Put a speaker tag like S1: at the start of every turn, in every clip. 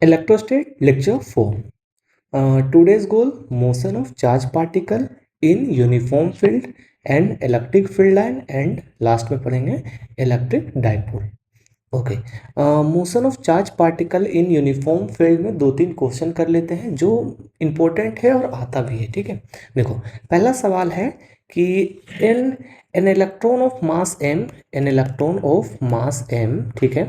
S1: Electrostate lecture 4. Today's goal, motion of charge particle in uniform field and electric field line, and last में पढ़ेंगे electric dipole. Okay, motion of charge particle in uniform field में 2-3 question कर लेते हैं जो important है और आता भी है। ठीक है, देखो पहला सवाल है कि in an electron of mass m, an electron of mass m, ठीक है,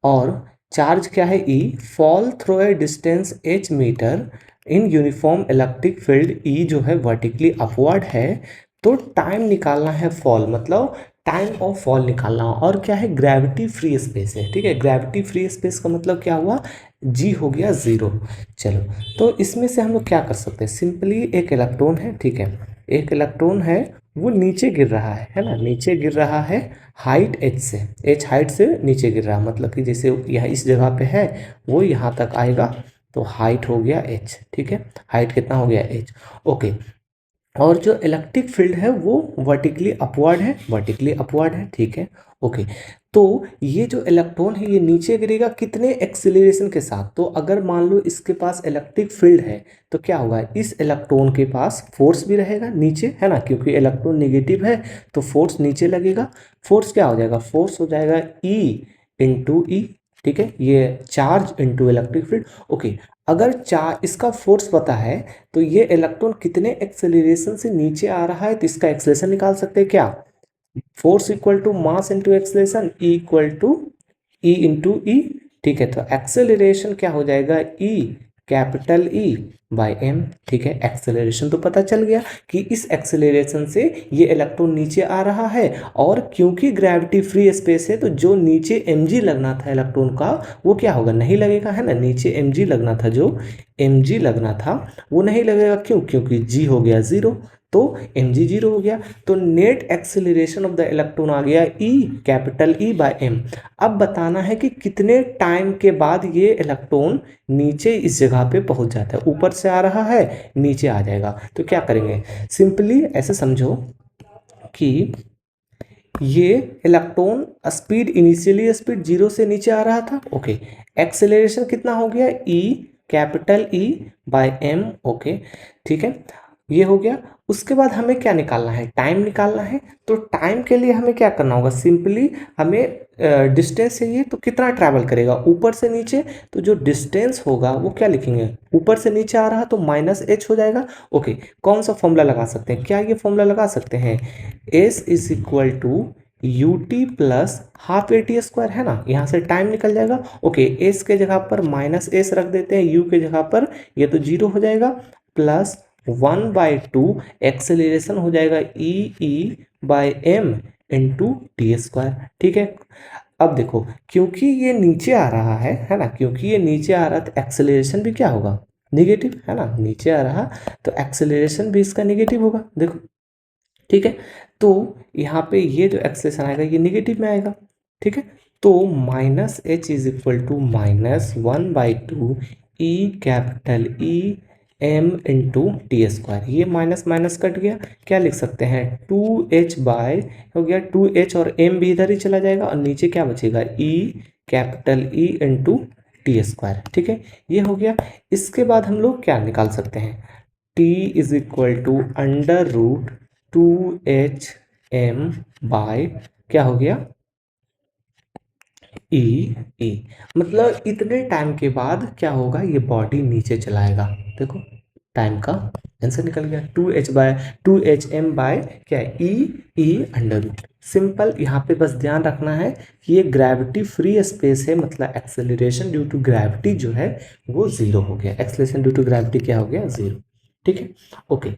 S1: और चार्ज क्या है E, fall through a distance h meter in uniform electric field E जो है वर्टिकली अपवर्ड है, तो टाइम निकालना है फॉल, मतलब टाइम ऑफ फॉल निकालना, और क्या है ग्रेविटी फ्री स्पेस है। ठीक है, ग्रेविटी फ्री स्पेस का मतलब क्या हुआ, जी हो गया 0। चलो, तो इसमें से हम लोग क्या कर सकते हैं, सिंपली एक इलेक्ट्रॉन है, ठीक है, एक इलेक्ट्रॉन है, वो नीचे गिर रहा है ना, नीचे गिर रहा है हाइट h से, h हाइट से नीचे गिर रहा है, मतलब कि जैसे यहाँ इस जगह पे है वो यहाँ तक आएगा, तो हाइट हो गया h। ठीक है, हाइट कितना हो गया h। ओके, और जो इलेक्ट्रिक फील्ड है वो वर्टिकली अपवर्ड है, वर्टिकली अपवर्ड है। ठीक है, ओके, तो ये जो इलेक्ट्रॉन है ये नीचे गिरेगा कितने एक्सीलरेशन के साथ, तो अगर मान लो इसके पास इलेक्ट्रिक फील्ड है तो क्या होगा, इस इलेक्ट्रॉन के पास फोर्स भी रहेगा नीचे, है ना, क्योंकि इलेक्ट्रॉन नेगेटिव है तो फोर्स नीचे लगेगा। फोर्स क्या हो जाएगा, फोर्स हो जाएगा E इंटू ई। ठीक है, ये charge into electric field. Okay, अगर इसका फोर्स पता है तो ये इलेक्ट्रॉन कितने एक्सेलरेशन से नीचे आ रहा है, तो इसका एक्सेलरेशन निकाल सकते हैं क्या, force equal to mass into acceleration, E equal to E into ई। ठीक है, तो एक्सेलरेशन क्या हो जाएगा, E capital E by M. ठीक है, एक्सेलरेशन तो पता चल गया कि इस एक्सेलरेशन से ये इलेक्ट्रॉन नीचे आ रहा है, और क्योंकि ग्रेविटी फ्री स्पेस है तो जो नीचे mg लगना था इलेक्ट्रॉन का वो क्या होगा, नहीं लगेगा, है ना, नीचे mg लगना था, जो mg लगना था वो नहीं लगेगा, क्यों, क्योंकि g हो गया 0, तो mg 0 हो गया, तो net acceleration of the electron आ गया E capital E by m। अब बताना है कि कितने टाइम के बाद ये इलेक्ट्रॉन नीचे इस जगह पे पहुंच जाता है, ऊपर से आ रहा है नीचे आ जाएगा, तो क्या करेंगे, सिंपली ऐसे समझो कि ये इलेक्ट्रॉन स्पीड, इनिशियली स्पीड 0 से नीचे आ रहा था। ओके, एक्सेलरेशन कितना हो गया, E capital E by m। Okay, ठीक है, ये हो गया। उसके बाद हमें क्या निकालना है, टाइम निकालना है, तो टाइम के लिए हमें क्या करना होगा, सिंपली हमें डिस्टेंस चाहिए, तो कितना ट्रैवल करेगा ऊपर से नीचे, तो जो डिस्टेंस होगा वो क्या लिखेंगे, ऊपर से नीचे आ रहा तो माइनस h हो जाएगा। ओके, कौन सा फॉर्मूला लगा सकते हैं, क्या ये फॉर्मूला लगा सकते हैं, s is equal to u t plus half a t square, है ना, यहाँ से टाइम निकल जाएगा। ओके, एस के जगह पर माइनस एस रख देते हैं, यू के जगह पर ये तो 0 हो जाएगा, प्लस 1/2 एक्सेलरेशन हो जाएगा e by m into t square. ठीक है, अब देखो क्योंकि ये नीचे आ रहा है ना, क्योंकि ये नीचे आ रहा तो एक्सेलरेशन भी क्या होगा, निगेटिव, है ना, नीचे आ रहा तो एक्सेलरेशन भी इसका निगेटिव होगा, देखो। ठीक है, तो यहाँ पे ये जो एक्सेलेरेशन आएगा ये निगेटिव में आएगा। ठीक है, तो minus h is equal to -1/2 e capital e m into t square, ये माइनस माइनस कट गया, क्या लिख सकते हैं 2h बाय हो गया 2h, और m भी इधर ही चला जाएगा, और नीचे क्या बचेगा ई capital e into t square. ठीक है, ये हो गया। इसके बाद हम लोग क्या निकाल सकते हैं, t is equal to √2h by क्या हो गया ई, मतलब इतने टाइम के बाद क्या होगा, ये बॉडी नीचे चलाएगा। देखो टाइम का आंसर निकल गया, 2h बाय क्या है ई सिंपल। यहाँ पे बस ध्यान रखना है कि ये ग्रेविटी फ्री स्पेस है, मतलब एक्सेलरेशन ड्यू टू ग्रेविटी जो है वो 0 हो गया, एक्सेलरेशन ड्यू टू ग्रेविटी क्या हो गया 0। ठीक है, ओके,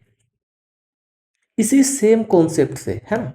S1: इसी सेम कॉन्सेप्ट से, है ना,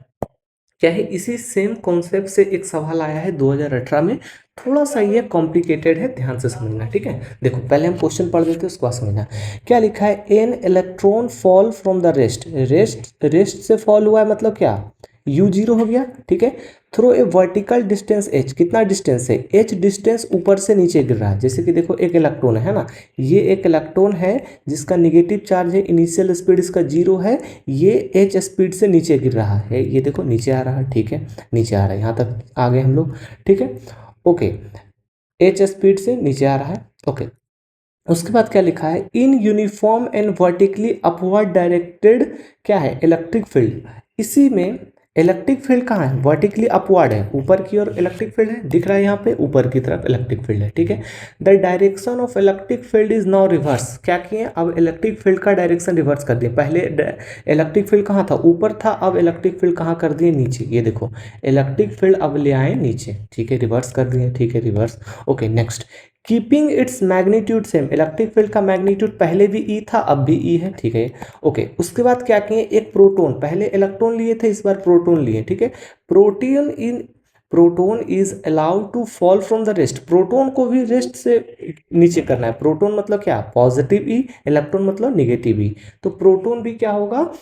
S1: क्या है, इसी सेम कॉन्सेप्ट से एक सवाल आया है 2018 में, थोड़ा सा ये कॉम्प्लिकेटेड है, ध्यान से समझना। ठीक है, देखो पहले हम क्वेश्चन पढ़ देते हैं उसके बाद समझना। क्या लिखा है, an electron fall from the rest से फॉल हुआ है, मतलब क्या u0 हो गया। ठीक है, through a vertical distance h, कितना डिस्टेंस है h, डिस्टेंस ऊपर से नीचे गिर रहा है, जैसे कि देखो एक इलेक्ट्रॉन है ना, ये एक इलेक्ट्रॉन है जिसका निगेटिव चार्ज है, इनिशियल स्पीड इसका 0 है, ये h स्पीड से नीचे गिर रहा है, ये देखो नीचे आ रहा है। ठीक है, नीचे आ रहा है, यहाँ तक आ गए हम लोग। ठीक है, ओके, h स्पीड से नीचे आ रहा है। ओके, उसके बाद क्या लिखा है, in uniform and vertically upward directed क्या है, इलेक्ट्रिक फील्ड। इसी में इलेक्ट्रिक फील्ड कहाँ है, वर्टिकली अपवर्ड है, ऊपर की ओर इलेक्ट्रिक फील्ड है, दिख रहा है यहाँ पे ऊपर की तरफ इलेक्ट्रिक फील्ड है, ठीक है। The direction of electric field is now reverse, क्या किए, अब इलेक्ट्रिक फील्ड का डायरेक्शन रिवर्स कर दिए। पहले इलेक्ट्रिक फील्ड कहाँ था, ऊपर था, अब इलेक्ट्रिक फील्ड कहाँ कर दिए, नीचे। ये देखो इलेक्ट्रिक फील्ड अब ले आए नीचे, ठीक है, रिवर्स कर दिए, ठीक है, reverse. Okay next, keeping its magnitude same, electric field का मैग्नीट्यूड पहले भी ई था, अब भी ई है, ठीक है। ओके, उसके बाद क्या किए, एक प्रोटॉन, पहले इलेक्ट्रॉन लिए थे, इस बार प्रोटॉन लिए, ठीक है। Proton is allowed to fall from the rest, proton को भी रेस्ट से नीचे करना है। प्रोटोन मतलब क्या, पॉजिटिव ई, इलेक्ट्रॉन मतलब निगेटिव ई। तो प्रोटोन भी क्या होगा,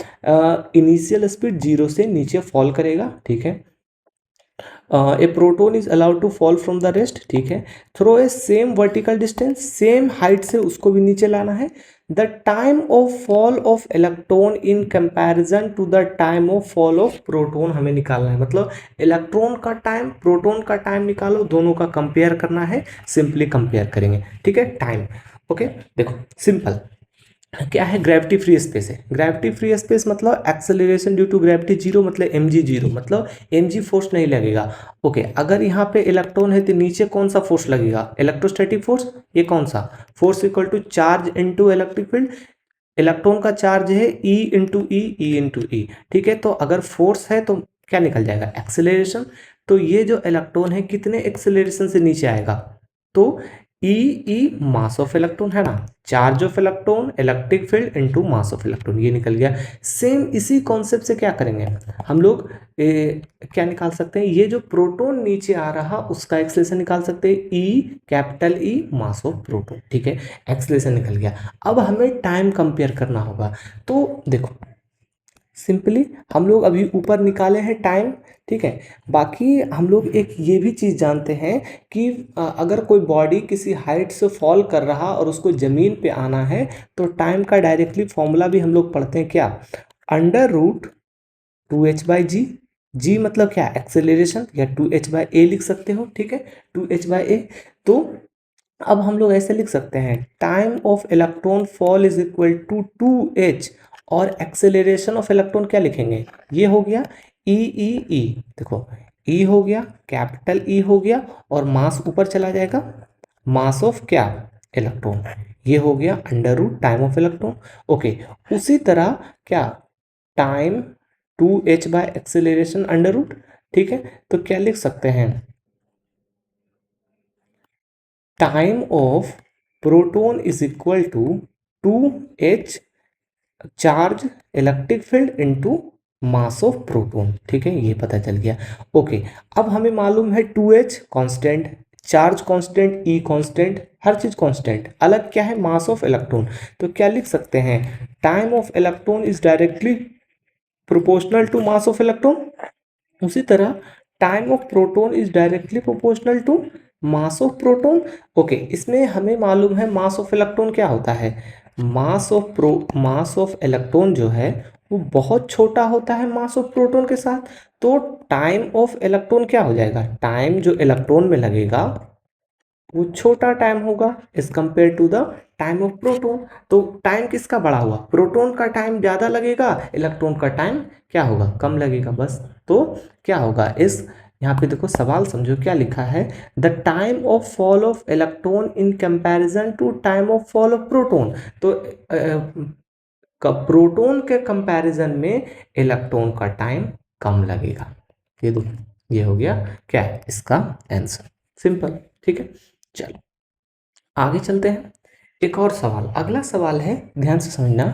S1: इनिशियल स्पीड 0 से नीचे फॉल करेगा, ठीक है। A proton is allowed to fall from the rest, ठीक है, throw a same vertical distance, same height से उसको भी नीचे लाना है। The time of fall of electron in comparison to the time of fall of proton हमें निकालना है, मतलब इलेक्ट्रॉन का टाइम, प्रोटोन का टाइम निकालो, दोनों का कंपेयर करना है, सिंपली कंपेयर करेंगे, ठीक है, टाइम। ओके, देखो सिंपल क्या है, ग्रेविटी फ्री स्पेस है। ग्रेविटी फ्री स्पेस मतलब acceleration due to gravity zero, मतलब mg जीरो, मतलब mg फोर्स नहीं लगेगा। ओके, अगर यहाँ पे इलेक्ट्रॉन है तो नीचे कौन सा फोर्स लगेगा, इलेक्ट्रोस्टैटिक फोर्स। ये कौन सा force, equal to charge into electric field. Electron का चार्ज है E इंटू ई, ठीक है। तो अगर फोर्स है तो क्या निकल जाएगा, एक्सेलरेशन। तो ये जो इलेक्ट्रॉन है कितने एक्सेलरेशन से नीचे आएगा, तो ई मास ऑफ इलेक्ट्रॉन है ना, charge of electron, electric field into mass of electron, ये निकल गया। सेम इसी कॉन्सेप्ट से क्या करेंगे हम लोग, क्या निकाल सकते हैं, ये जो प्रोटॉन नीचे आ रहा उसका एक्सेलरेशन निकाल सकते हैं, ई capital E mass of proton, ठीक है, एक्सेलरेशन निकल गया। अब हमें टाइम कंपेयर करना होगा, तो देखो सिंपली हम लोग अभी ऊपर निकाले हैं टाइम, ठीक है। बाकी हम लोग एक ये भी चीज़ जानते हैं कि अगर कोई बॉडी किसी हाइट से फॉल कर रहा और उसको ज़मीन पे आना है तो टाइम का डायरेक्टली फॉर्मूला भी हम लोग पढ़ते हैं, क्या, √2h/g। जी मतलब क्या, एक्सेलरेशन, या 2h/a लिख सकते हो, ठीक है, 2h/a। तो अब हम लोग ऐसे लिख सकते हैं, time of electron fall is equal to 2h, और एक्सेलरेशन ऑफ इलेक्ट्रॉन क्या लिखेंगे, ये हो गया ई, देखो ई हो गया, कैपिटल ई हो गया, और मास ऊपर चला जाएगा, मास ऑफ क्या, इलेक्ट्रॉन, ये हो गया √ टाइम ऑफ इलेक्ट्रॉन। ओके, उसी तरह क्या, टाइम 2h बाय एक्सेलरेशन √, ठीक है। तो क्या लिख सकते हैं, time of proton is equal to 2h charge electric field into mass of proton, ठीक है, ये पता चल गया। ओके, अब हमें मालूम है 2h कांस्टेंट, चार्ज कांस्टेंट, ई कांस्टेंट, हर चीज कांस्टेंट, अलग क्या है, मास ऑफ इलेक्ट्रॉन। तो क्या लिख सकते हैं, time of electron is directly proportional to mass of electron. उसी तरह time of proton is directly proportional to mass of proton. Okay, इसमें हमें मालूम है मास ऑफ इलेक्ट्रॉन क्या होता है, मास ऑफ इलेक्ट्रॉन जो है वो बहुत छोटा होता है मास ऑफ प्रोटॉन के साथ। तो टाइम ऑफ इलेक्ट्रॉन क्या हो जाएगा, टाइम जो इलेक्ट्रॉन में लगेगा वो छोटा टाइम होगा as compare to the time of proton. तो टाइम किसका बड़ा हुआ, प्रोटॉन का टाइम ज़्यादा लगेगा, इलेक्ट्रॉन का टाइम क्या होगा, कम लगेगा, बस। तो क्या होगा, इस यहाँ पे देखो सवाल समझो क्या लिखा है, the time of fall of electron in comparison to time of fall of proton. तो प्रोटॉन के कंपैरिजन में इलेक्ट्रॉन का टाइम कम लगेगा। ये दो, ये हो गया क्या है इसका आंसर, सिंपल, ठीक है। चलो आगे चलते हैं, एक और सवाल, अगला सवाल है, ध्यान से समझना।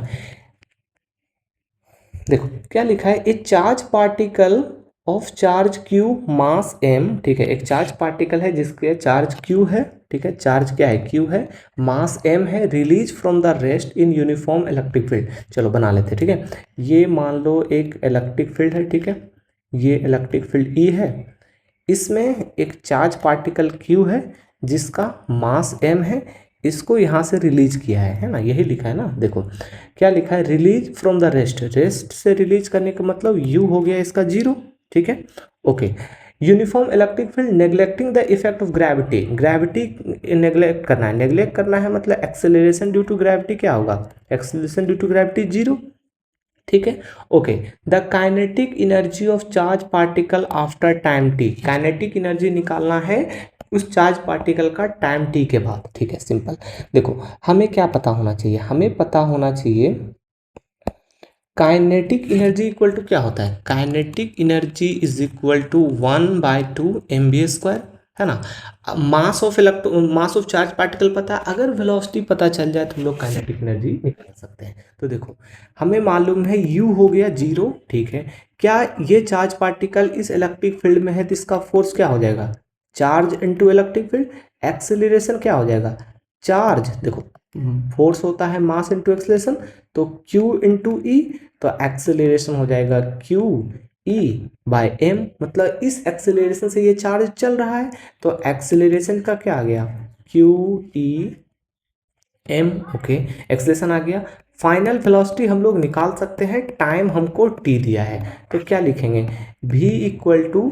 S1: देखो क्या लिखा है, ए charge particle of charge q mass m, ठीक है, एक चार्ज पार्टिकल है जिसके चार्ज q है, ठीक है, चार्ज क्या है, q है, मास m है, release from the rest in uniform electric field. चलो बना लेते हैं, ठीक है। ये मान लो एक इलेक्ट्रिक फील्ड है, ठीक है, ये इलेक्ट्रिक फील्ड E है, इसमें एक चार्ज पार्टिकल q है जिसका मास m है, इसको यहाँ से रिलीज किया है ना, यही लिखा है ना, देखो क्या लिखा है, release from the rest, rest से रिलीज करने का मतलब u हो गया इसका 0, ठीक है। Okay, uniform electric field neglecting the effect of gravity, gravity neglect करना है, नेग्लेक्ट करना है मतलब एक्सेलरेशन ड्यू टू ग्रेविटी क्या होगा, एक्सेलरेशन ड्यू टू ग्रेविटी 0, ठीक है। Okay, the kinetic energy of charge particle after time T, kinetic energy निकालना है उस चार्ज पार्टिकल का टाइम टी के बाद, ठीक है, सिंपल। देखो हमें क्या पता होना चाहिए, हमें पता होना चाहिए काइनेटिक एनर्जी इक्वल टू क्या होता है, kinetic energy is equal to 1/2 mv², है ना। Mass of mass of charge particle पता है, अगर वेलोसिटी पता चल जाए तो हम लोग काइनेटिक एनर्जी निकाल सकते हैं। तो देखो हमें मालूम है u हो गया 0, ठीक है। क्या ये चार्ज पार्टिकल इस इलेक्ट्रिक फील्ड में है तो इसका फोर्स क्या हो जाएगा, charge into electric field. Acceleration क्या हो जाएगा, चार्ज, देखो फोर्स होता है मास इनटू एक्सेलरेशन, तो q इंटू ई, तो एक्सेलरेशन हो जाएगा q E/m, मतलब इस एक्सेलरेशन से ये चार्ज चल रहा है, तो एक्सेलरेशन का क्या आ गया, q/E/m, ओके, एक्सेलरेशन आ गया। फाइनल वेलोसिटी हम लोग निकाल सकते हैं, टाइम हमको t दिया है, तो क्या लिखेंगे, v equal to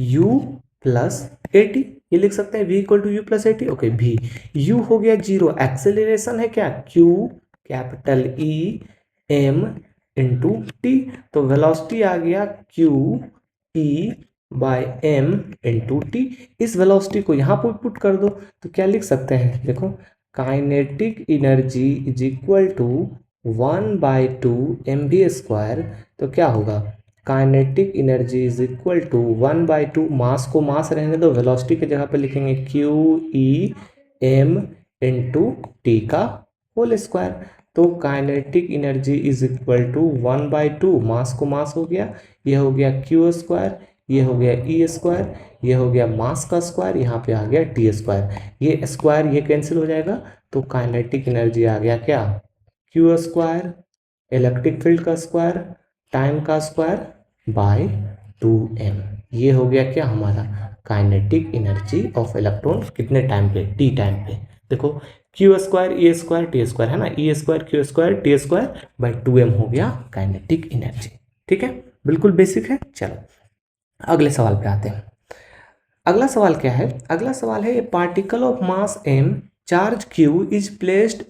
S1: u plus at, ये लिख सकते हैं v equal to u plus at, okay. v u हो गया 0, एक्सेलरेशन है क्या, q capital E/m into T, तो वेलोसिटी आ गया q/E/m इंटू टी। इस वेलोसिटी को यहाँ पर पुट कर दो तो क्या लिख सकते हैं, देखो kinetic energy is equal to 1/2 mv², तो क्या होगा, kinetic energy is equal to 1/2, mass को मास रहने दो, वेलोसिटी की जगह पे लिखेंगे q/E/m इंटू टी का होल स्क्वायर। तो kinetic energy is equal to 1/2, mass को मास हो गया, ये हो गया q², ये हो गया e², ये हो गया मास का स्क्वायर, यहाँ पे आ गया t², ये स्क्वायर ये कैंसिल हो जाएगा, तो काइनेटिक एनर्जी आ गया क्या, q², इलेक्ट्रिक फील्ड का स्क्वायर, टाइम का स्क्वायर बाय 2m, ये हो गया क्या हमारा काइनेटिक एनर्जी ऑफ इलेक्ट्रॉन, कितने टाइम पे, टी टाइम पे। देखो q² e² t² है ना, e² q² t² by 2m हो गया काइनेटिक एनर्जी, ठीक है, बिल्कुल बेसिक है। चलो अगले सवाल पे आते हैं। अगला सवाल क्या है, अगला सवाल है, a particle of mass m charge q is placed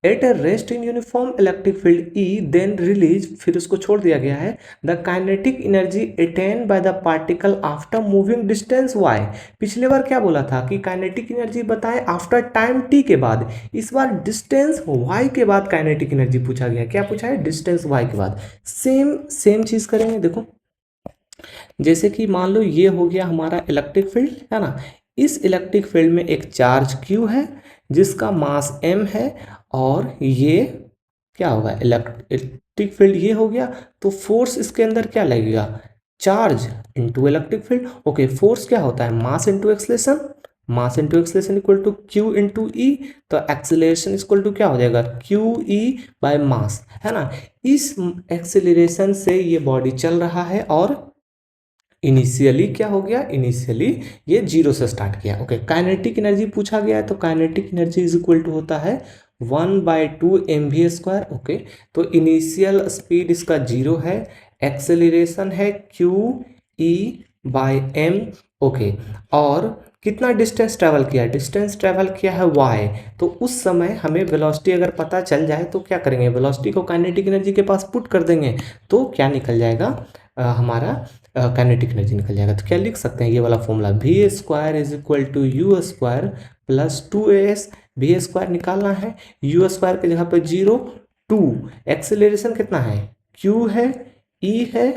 S1: at a rest in uniform electric field E, then release, फिर उसको छोड़ दिया गया है, the kinetic energy attain by the particle after moving distance y। पिछले बार क्या बोला था कि काइनेटिक एनर्जी बताएं आफ्टर टाइम t के बाद, इस बार डिस्टेंस y के बाद काइनेटिक एनर्जी पूछा गया, क्या पूछा है, डिस्टेंस y के बाद। सेम चीज करेंगे, देखो जैसे कि मान लो ये हो गया हमारा इलेक्ट्रिक फील्ड, है ना, इस इलेक्ट्रिक फील्ड में एक चार्ज q है जिसका मास m है, और ये क्या होगा, इलेक्ट्रिक फील्ड ये हो गया, तो फोर्स इसके अंदर क्या लगेगा, charge into electric field, okay. Force क्या होता है, mass into acceleration, mass into acceleration equal to q into E, तो एक्सेलरेशन इक्वल टू क्या हो जाएगा, q/E/ मास, है ना। इस एक्सेलरेशन से ये बॉडी चल रहा है, और इनिशियली क्या हो गया, इनिशियली ये 0 से स्टार्ट किया, ओके। काइनेटिक एनर्जी पूछा गया है, तो kinetic energy is equal to होता है 1/2 mv², ओके। तो इनिशियल स्पीड इसका 0 है, एक्सेलरेशन है q/E/m, ओके। और कितना डिस्टेंस ट्रैवल किया, डिस्टेंस ट्रैवल किया है y, तो उस समय हमें वेलोसिटी अगर पता चल जाए तो क्या करेंगे, वेलोसिटी को काइनेटिक एनर्जी के पास पुट कर देंगे, तो क्या निकल जाएगा, हमारा काइनेटिक एनर्जी निकल जाएगा। तो क्या लिख सकते हैं, ये वाला formula, v² is equal to u² plus 2as, v² निकालना है, u² की जगह पे 0, 2, एक्सेलरेशन कितना है, q है, e है,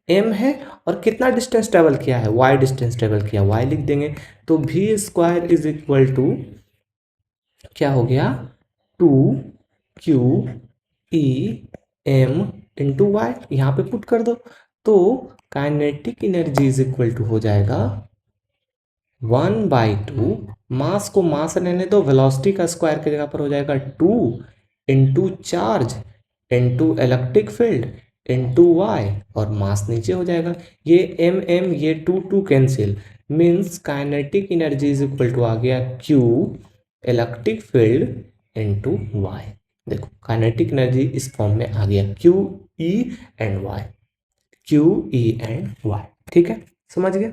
S1: m है, और कितना डिस्टेंस ट्रेवल किया है, y डिस्टेंस ट्रेवल किया, y लिख देंगे, तो v² इज इक्वल टू क्या हो गया, 2q/E/m इंटू y, यहाँ पे पुट कर दो, तो kinetic energy is equal to हो जाएगा 1/2, मास को मास रहने दो, वेलोसिटी का स्क्वायर की जगह पर हो जाएगा 2 into charge into electric field into y, और मास नीचे हो जाएगा, ये m ये 2 cancel, means kinetic energy is equal to आ गया q electric field into y। देखो काइनेटिक एनर्जी इस फॉर्म में आ गया, q/E/y, ठीक है, समझ गए।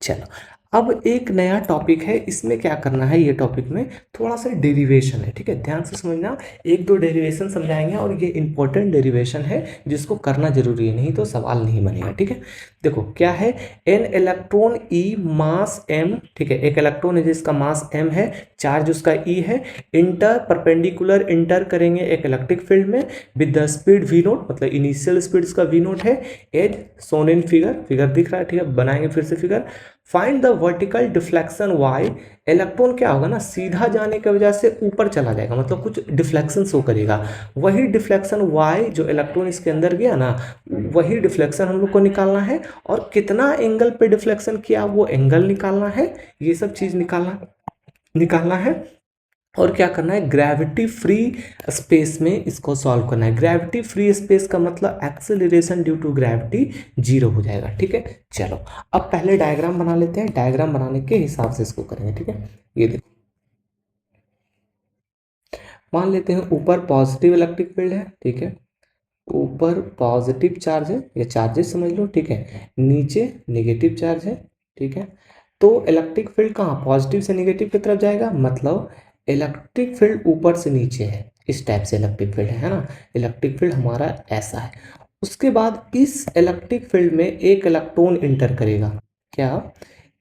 S1: चलो अब एक नया टॉपिक है, इसमें क्या करना है, ये टॉपिक में थोड़ा सा डेरिवेशन है, ठीक है, ध्यान से समझना। एक दो डेरिवेशन समझाएंगे और ये इंपॉर्टेंट डेरिवेशन है जिसको करना जरूरी है, नहीं तो सवाल नहीं बनेगा, ठीक है। देखो क्या है, an electron e mass m, ठीक है, एक इलेक्ट्रॉन है जिसका मास एम है, चार्ज उसका ई है, इंटर परपेंडिकुलर इंटर करेंगे एक इलेक्ट्रिक फील्ड में with the speed v naught, मतलब इनिशियल स्पीड इसका वी नोट है, as shown in figure, figure दिख रहा है, ठीक है, बनाएंगे फिर से figure. Find the vertical deflection y, electron क्या होगा ना, सीधा जाने की वजह से ऊपर चला जाएगा, मतलब कुछ डिफ्लेक्शन शो करेगा, वही डिफ्लेक्शन वाई जो इलेक्ट्रॉन इसके अंदर गया ना, वही डिफ्लेक्शन हम लोग को निकालना है, और कितना एंगल पे डिफ्लेक्शन किया वो एंगल निकालना है, ये सब चीज निकालना है। और क्या करना है, ग्रेविटी फ्री स्पेस में इसको सॉल्व करना है। ग्रेविटी फ्री स्पेस का मतलब acceleration due to gravity zero हो जाएगा, ठीक है। चलो अब पहले डायग्राम बना लेते हैं, डायग्राम बनाने के हिसाब से इसको करेंगे, ठीक है। ये देखो, मान लेते हैं ऊपर पॉजिटिव इलेक्ट्रिक फील्ड है, ठीक है, ऊपर पॉजिटिव चार्ज है, या चार्जेस समझ लो, ठीक है, नीचे नेगेटिव चार्ज है, ठीक है। तो इलेक्ट्रिक फील्ड कहाँ पॉजिटिव से नेगेटिव की तरफ जाएगा, मतलब इलेक्ट्रिक फील्ड ऊपर से नीचे है, इस टाइप से इलेक्ट्रिक फील्ड है ना, इलेक्ट्रिक फील्ड हमारा ऐसा है। उसके बाद इस इलेक्ट्रिक फील्ड में एक इलेक्ट्रॉन इंटर करेगा, क्या,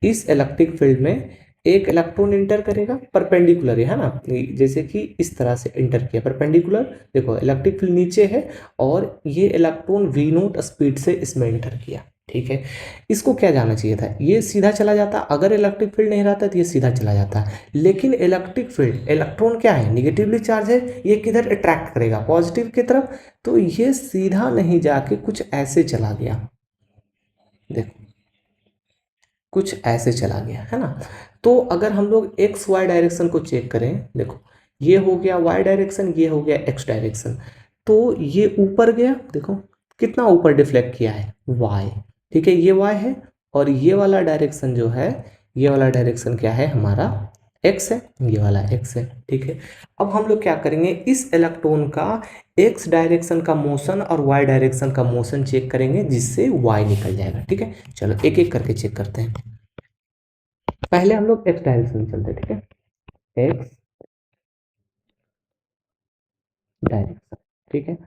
S1: इस इलेक्ट्रिक फील्ड में एक इलेक्ट्रॉन इंटर करेगा परपेंडिकुलर है ना, जैसे कि इस तरह से इंटर किया परपेंडिकुलर, देखो इलेक्ट्रिक फील्ड नीचे है और ये इलेक्ट्रॉन वी नोट स्पीड से इसमें इंटर किया, ठीक है। इसको क्या जाना चाहिए था, ये सीधा चला जाता, अगर इलेक्ट्रिक फील्ड नहीं रहता तो ये सीधा चला जाता, लेकिन इलेक्ट्रिक फील्ड, इलेक्ट्रॉन क्या है, निगेटिवली चार्ज है, ये किधर अट्रैक्ट करेगा, पॉजिटिव की तरफ, तो ये सीधा नहीं जाके कुछ ऐसे चला गया, देखो कुछ ऐसे चला गया है ना। तो अगर हम लोग एक्स वाई डायरेक्शन को चेक करें, देखो ये हो गया वाई डायरेक्शन, ये हो गया एक्स डायरेक्शन, तो ये ऊपर गया, देखो कितना ऊपर डिफ्लेक्ट किया है, वाई, ठीक है, ये वाई है, और ये वाला डायरेक्शन जो है, ये वाला डायरेक्शन क्या है हमारा, एक्स है, ये वाला एक्स है, ठीक है। अब हम लोग क्या करेंगे, इस इलेक्ट्रॉन का एक्स डायरेक्शन का मोशन और वाई डायरेक्शन का मोशन चेक करेंगे, जिससे वाई निकल जाएगा, ठीक है। चलो एक एक करके चेक करते हैं। पहले हम लोग एक्स डायरेक्शन में चलते हैं, ठीक है, एक्स डायरेक्शन, ठीक है।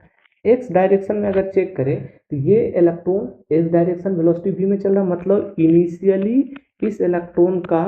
S1: एक्स डायरेक्शन में अगर चेक करें तो ये electron x direction velocity v में चल रहा, मतलब इनिशियली इस इलेक्ट्रॉन का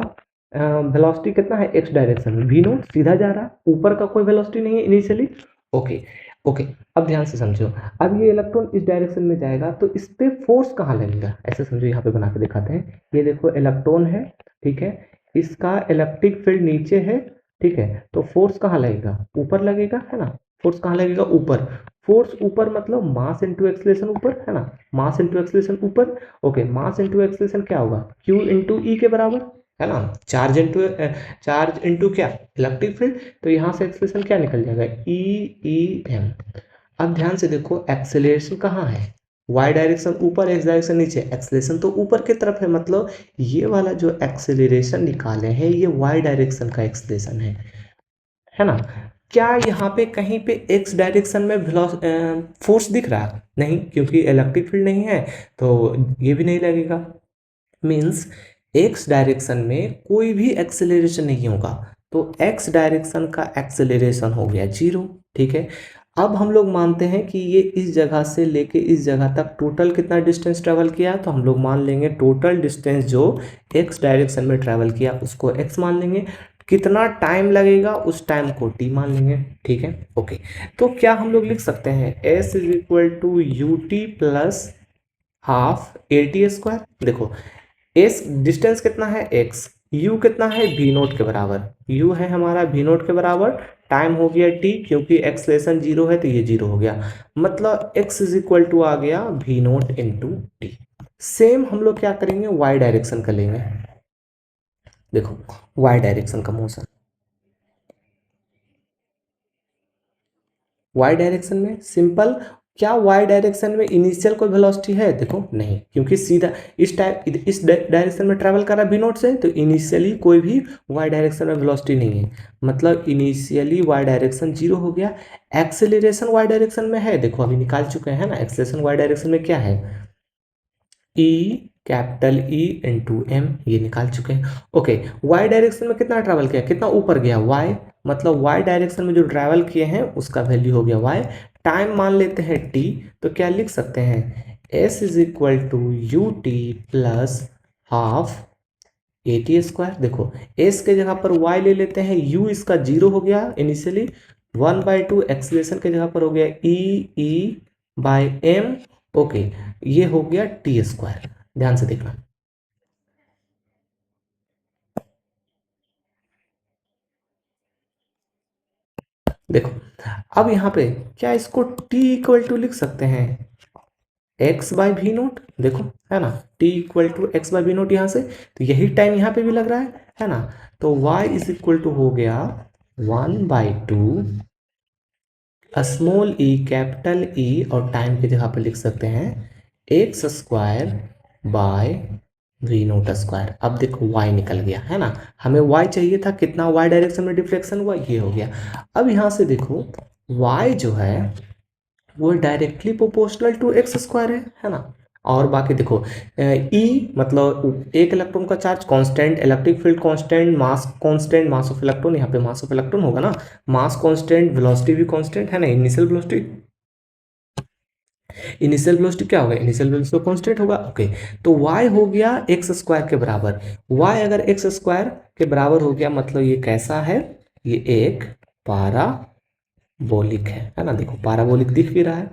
S1: वेलोसिटी कितना है, एक्स डायरेक्शन में वी नोट, सीधा जा रहा है, ऊपर का कोई वेलोसिटी नहीं है इनिशियली, ओके ओके। अब ध्यान से समझो, अब ये इलेक्ट्रॉन इस डायरेक्शन में जाएगा तो इस पे फोर्स कहाँ लगेगा, ऐसे समझो, यहाँ पे बना के दिखाते हैं, ये देखो इलेक्ट्रॉन है, ठीक है, इसका इलेक्ट्रिक फील्ड नीचे है, ठीक है, तो फोर्स कहाँ लगेगा, ऊपर लगेगा, है ना, फोर्स कहाँ लगेगा, ऊपर, फोर्स ऊपर मतलब मास इंटू एक्सलेशन ऊपर, है ना, मास इंटू एक्सलेशन ऊपर, ओके, मास इंटू एक्सलेशन क्या होगा, क्यू इंटू ई के बराबर, है ना, चार्ज इंटू क्या, इलेक्ट्रिक फील्ड, तो यहाँ से एक्सलेशन क्या निकल जाएगा, ई एम। अब ध्यान से देखो एक्सेलरेशन कहाँ है, वाई डायरेक्शन ऊपर, एक्स डायरेक्शन नीचे, एक्सेलरेशन तो ऊपर की तरफ है, मतलब ये वाला जो एक्सेलरेशन निकाले हैं ये वाई डायरेक्शन का एक्सेलरेशन है ना। क्या यहाँ पे कहीं पे एक्स डायरेक्शन में फोर्स दिख रहा है, नहीं, क्योंकि इलेक्ट्रिक फील्ड नहीं है, तो ये भी नहीं लगेगा, मीन्स एक्स डायरेक्शन में कोई भी एक्सेलरेशन नहीं होगा, तो एक्स डायरेक्शन का एक्सेलरेशन हो गया जीरो, ठीक है। अब हम लोग मानते हैं कि ये इस जगह से लेके इस जगह तक टोटल कितना डिस्टेंस ट्रेवल किया, तो हम लोग मान लेंगे टोटल डिस्टेंस जो एक्स डायरेक्शन में ट्रेवल किया उसको एक्स मान लेंगे, कितना टाइम लगेगा उस टाइम को टी मान लेंगे, ठीक है, ओके। तो क्या हम लोग लिख सकते हैं s is equal to u t plus half a t square, देखो एस डिस्टेंस कितना है एक्स, यू कितना है वी नोट के बराबर, यू है हमारा वी नोट के बराबर, टाइम हो गया टी, क्योंकि एक्सलेशन जीरो है तो ये जीरो हो गया, मतलब एक्स इज इक्वल टू आ गया v naught into t. Same हम लोग क्या करेंगे, वाई डायरेक्शन का लेंगे, देखो वाई डायरेक्शन का मोशन, वाई डायरेक्शन में सिंपल, क्या वाई डायरेक्शन में इनिशियल कोई वेलोसिटी है, देखो नहीं, क्योंकि सीधा इस डायरेक्शन में ट्रैवल कर रहा है वी नोट से, तो इनिशियली कोई भी वाई डायरेक्शन में वेलोसिटी नहीं है, मतलब इनिशियली वाई डायरेक्शन जीरो हो गया। एक्सेलरेशन वाई डायरेक्शन में है, देखो अभी निकाल चुके हैं ना, एक्सेलरेशन वाई डायरेक्शन में क्या है, e capital e into m, ये निकाल चुके हैं। ओके, वाई डायरेक्शन में कितना ट्रैवल किया, कितना ऊपर गया, वाई, मतलब वाई डायरेक्शन में जो ट्रैवल किए हैं उसका वैल्यू हो गया वाई। टाइम मान लेते हैं टी, तो क्या लिख सकते हैं, s is equal to u t plus half a t square. देखो एस के जगह पर वाई ले लेते हैं, यू इसका जीरो हो गया इनिशियली, 1/2 एक्सलेशन के जगह पर हो गया ई बाय एम। ओके, ये हो गया टी स्क्वायर, ध्यान से देखना। देखो अब यहाँ पे क्या इसको t इक्वल टू लिख सकते हैं x बाई वी नोट, देखो है ना, t equal to x by v naught यहाँ से, तो यही टाइम यहाँ पे भी लग रहा है ना। तो y इज इक्वल टू हो गया 1/2 स्मॉल ई कैपिटल ई, और टाइम की जगह पर लिख सकते हैं x square by v naught square. अब देखो y निकल गया है ना, हमें y चाहिए था, कितना y डायरेक्शन में डिफ्लेक्शन हुआ, ये हो गया। अब यहाँ से देखो y जो है वो directly proportional to x square है ना। और बाकी देखो ई मतलब एक इलेक्ट्रॉन का charge constant, electric field constant, mass of electron, यहाँ पे मास ऑफ इलेक्ट्रॉन होगा ना, मास कांस्टेंट, वेलोसिटी भी कांस्टेंट है ना, इनिशियल वेलोसिटी क्या होगा, इनिशियल वेलोसिटी कांस्टेंट होगा। ओके, तो y हो गया एक्स स्क्वायर के बराबर, y अगर एक्स स्क्वायर के बराबर हो गया मतलब ये कैसा है, ये एक पाराबोलिक है ना। देखो पाराबोलिक दिख भी रहा है,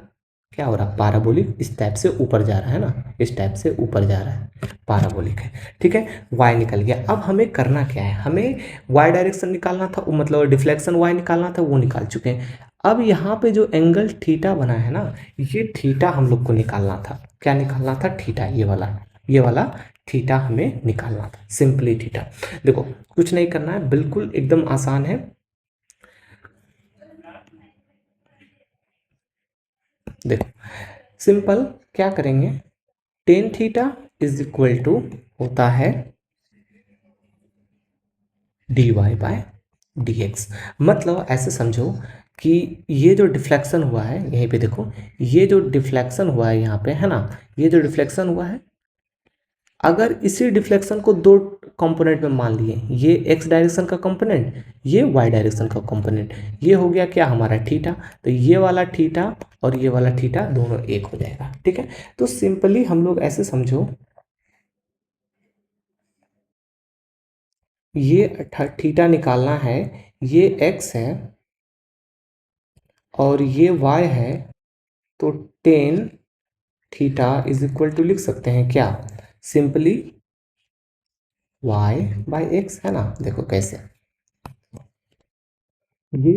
S1: क्या हो रहा है, पाराबोलिक इस टाइप से ऊपर जा रहा है ना, इस टाइप से ऊपर जा रहा है, पाराबोलिक है। ठीक है, y निकल गया। अब हमें करना क्या है, हमें y डायरेक्शन निकालना था, मतलब डिफ्लेक्शन y निकालना था, वो निकाल चुके हैं। अब यहाँ पे जो एंगल थीटा बना है ना, ये थीटा हम लोग को निकालना था, क्या निकालना था, थीटा, ये वाला थीटा हमें निकालना था, सिंपली थीटा। देखो कुछ नहीं करना है, बिल्कुल एकदम आसान है। देखो सिंपल क्या करेंगे, tan theta is equal to होता है d y by d x. मतलब ऐसे समझो कि ये जो डिफ्लेक्शन हुआ है यहीं पे देखो, ये जो डिफ्लेक्शन हुआ है यहाँ पे है ना, ये जो डिफ्लेक्शन हुआ है, अगर इसी डिफ्लेक्शन को दो कंपोनेंट में मान लिए, ये एक्स डायरेक्शन का कंपोनेंट, ये वाई डायरेक्शन का कंपोनेंट, ये हो गया क्या हमारा थीटा, तो ये वाला थीटा और ये वाला थीटा दोनों एक हो जाएगा। ठीक है, तो सिंपली हम लोग ऐसे समझो, ये थीटा निकालना है, ये एक्स है और ये वाई है, तो tan theta is equal to लिख सकते हैं क्या, सिंपली वाई बाई एक्स, है ना। देखो कैसे, ये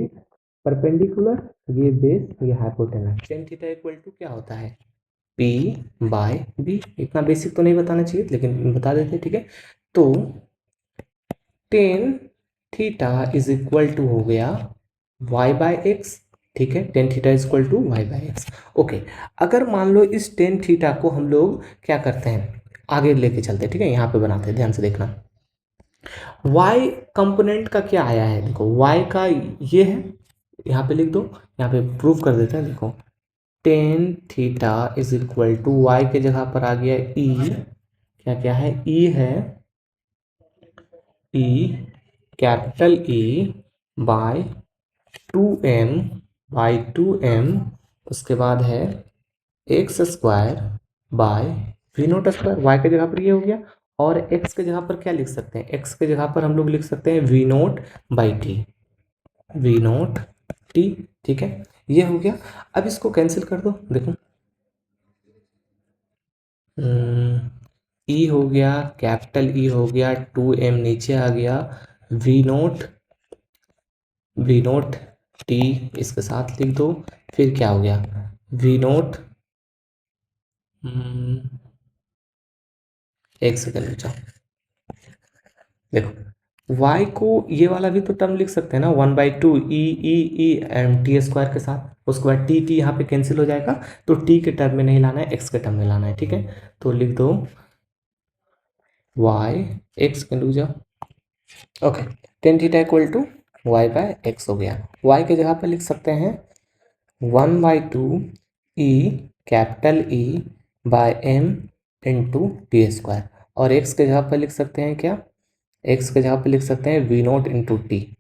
S1: परपेंडिकुलर, ये बेस, ये hypotenuse, tan theta equal to क्या होता है, पी बाय बी। इतना बेसिक तो नहीं बताना चाहिए लेकिन बता देते, ठीक है। तो tan theta is equal to हो गया वाई बाय एक्स, ठीक है, tan theta is equal to y by x. Okay, अगर मान लो इस टेन थीटा को हम लोग क्या करते हैं, आगे लेके चलते हैं, ठीक है, यहाँ पे बनाते हैं, ध्यान से देखना। y कंपोनेंट का क्या आया है, देखो y का ये है, यहाँ पे लिख दो, यहाँ पे प्रूफ कर देते हैं। देखो tan theta is equal to y के जगह पर आ गया e, क्या क्या है, e है, e capital E bye 2m, उसके बाद है x square by v naught square, y के जगह पर ये हो गया, और एक्स के जगह पर क्या लिख सकते हैं, एक्स के जगह पर हम लोग लिख सकते हैं v naught by t, v naught t. ठीक है, ये हो गया। अब इसको कैंसिल कर दो, देखो ई हो गया, कैपिटल ई हो गया, 2m नीचे आ गया, v naught, v naught t इसके साथ लिख दो, फिर क्या हो गया, वी नोट, एक सेकेंड बचा, देखो y को ये वाला भी तो टर्म लिख सकते हैं ना, 1/2 ई एम टी स्क्वायर के साथ, उसके बाद टी टी यहाँ पे कैंसिल हो जाएगा, तो t के टर्म में नहीं लाना है, x के टर्म में लाना है। ठीक है, तो लिख दो y x कैन डू जा, okay, tan theta equal to y by x हो गया। y के जगह पे लिख सकते हैं 1/2 e capital E by m into t square, और एक्स के जगह पर लिख सकते हैं क्या, एक्स के जगह पर लिख सकते हैं V naught into T,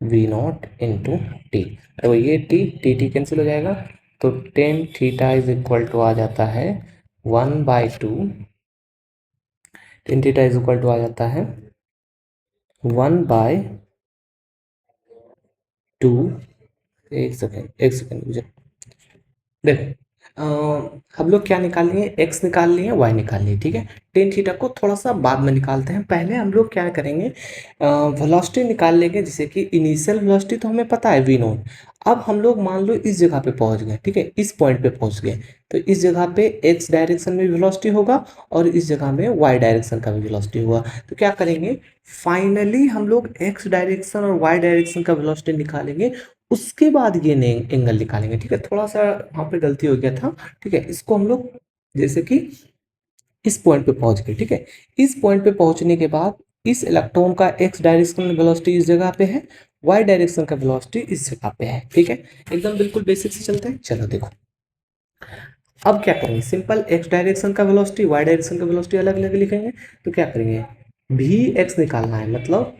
S1: V naught into T. तो ये टी टी टी कैंसिल हो जाएगा, तो tan theta is equal to आ जाता है 1/2, tan theta is equal to आ जाता है 1/2। एक सेकेंड मुझे देखो, हम लोग क्या निकाल लिए, एक्स निकाल लिए, वाई निकाल लिए, ठीक है। टेन थीटा को थोड़ा सा बाद में निकालते हैं, पहले हम लोग क्या करेंगे, वेलोसिटी निकाल लेंगे, जैसे कि इनिशियल वेलोसिटी तो हमें पता है वी नॉट। अब हम लोग मान लो इस जगह पे पहुंच गए, ठीक है, इस पॉइंट पे पहुंच गए, तो इस जगह पे एक्स डायरेक्शन में वेलोसिटी होगा और इस जगह में वाई डायरेक्शन का भी वेलोसिटी होगा। तो क्या करेंगे, फाइनली हम लोग एक्स डायरेक्शन और वाई डायरेक्शन का वेलोसिटी निकालेंगे, उसके बाद ये एंगल निकालेंगे, ठीक है। थोड़ा सा वहाँ पे गलती हो गया था, ठीक है। इसको हम लोग जैसे कि इस पॉइंट पे पहुंच गए, ठीक है। इस पॉइंट पे पहुंचने के बाद इस इलेक्ट्रॉन का एक्स डायरेक्शन में वेलोसिटी इस जगह पे है, वाई डायरेक्शन का वेलोसिटी इस जगह पे है, ठीक है। एकदम बिल्कुल बेसिक से चलते हैं, चलो देखो। अब क्या करेंगे, सिंपल एक्स डायरेक्शन का वेलोसिटी वाई डायरेक्शन का वेलोसिटी अलग अलग लिखेंगे। तो क्या करेंगे, भी एक्स निकालना है, मतलब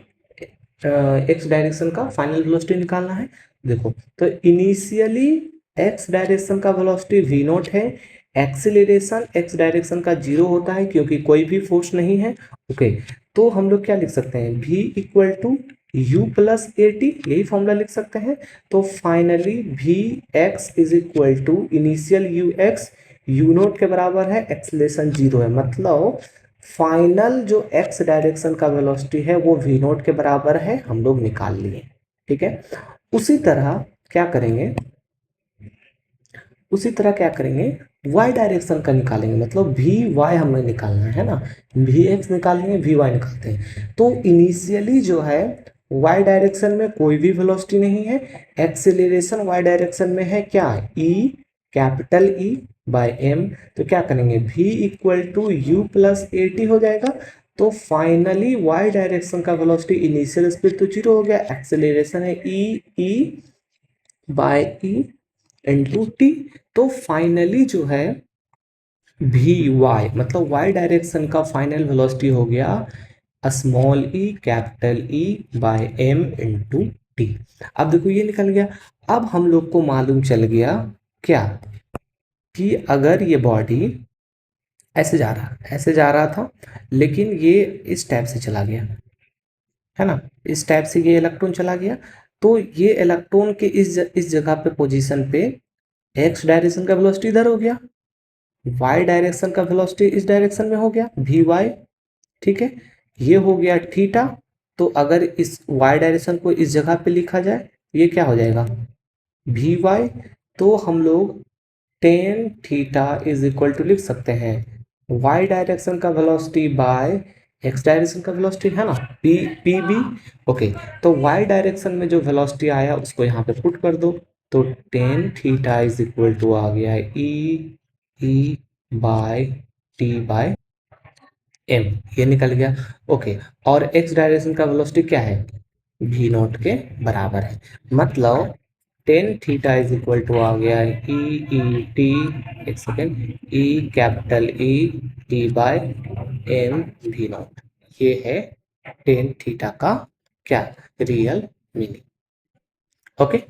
S1: एक्स डायरेक्शन का फाइनल वेलोसिटी निकालना है। देखो, तो इनिशियली एक्स डायरेक्शन का वेलोसिटी वी नॉट है, एक्सीलरेशन एक्स डायरेक्शन का जीरो होता है क्योंकि कोई भी फोर्स नहीं है, ओके। तो हम लोग क्या लिख सकते हैं, v equal to u plus a t, यही फॉर्मूला लिख सकते हैं। तो finally v x is equal to initial u x, u naught के बराबर है, एक्सीलरेशन जीरो है, मतलब फाइनल जो एक्स डायरेक्शन का वेलोसिटी है वो वी नोट के बराबर है, हम लोग निकाल लिए, ठीक है। उसी तरह क्या करेंगे, उसी तरह क्या करेंगे, y डायरेक्शन का निकालेंगे, मतलब वी वाई हमें निकालना है ना, वी एक्स निकालेंगे वी वाई निकालते हैं। तो इनिशियली जो है y डायरेक्शन में कोई भी वेलोसिटी नहीं है, एक्सेलरेशन y डायरेक्शन में है क्या, e, capital E by m। तो क्या करेंगे, v equal to u plus a t हो जाएगा। तो फाइनली y डायरेक्शन का वेलोसिटी इनिशियल स्पीड तो जीरो हो गया, एक्सेलरेशन है e by e into T. तो फाइनली जो है वी वाई, मतलब वाई डायरेक्शन का फाइनल वेलोसिटी हो गया small e capital E by m into t. अब देखो ये निकल गया। अब हम लोग को मालूम चल गया क्या, कि अगर ये बॉडी ऐसे जा रहा था, लेकिन ये इस टाइप से चला गया, है ना, इस टाइप से ये इलेक्ट्रॉन चला गया, तो ये इलेक्ट्रॉन के इस जगह पे पोजीशन पे एक्स डायरेक्शन का वेलोसिटी इधर हो गया, वाई डायरेक्शन का वेलोसिटी इस डायरेक्शन में हो गया वी वाई, ठीक है। ये हो गया थीटा। तो अगर इस वाई डायरेक्शन को इस जगह पे लिखा जाए, ये क्या हो जाएगा, वी वाई। तो हम लोग tan theta is equal to लिख सकते हैं वाई डायरेक्शन का वेलोसिटी बाय एक्स डायरेक्शन का वेलोसिटी, है ना, पी बी, ओके। तो वाई डायरेक्शन में जो वेलोसिटी आया उसको यहाँ पे पुट कर दो, तो tan theta is equal to आ गया E by T by M, ये निकल गया, ओके। और एक्स डायरेक्शन का वेलोसिटी क्या है, भी नॉट के बराबर है, मतलब tan theta is equal to आ गया ई टी, एक second, E capital E T by M भी नॉट। ये है टेन थीटा का क्या, रियल मीनिंग, ओके।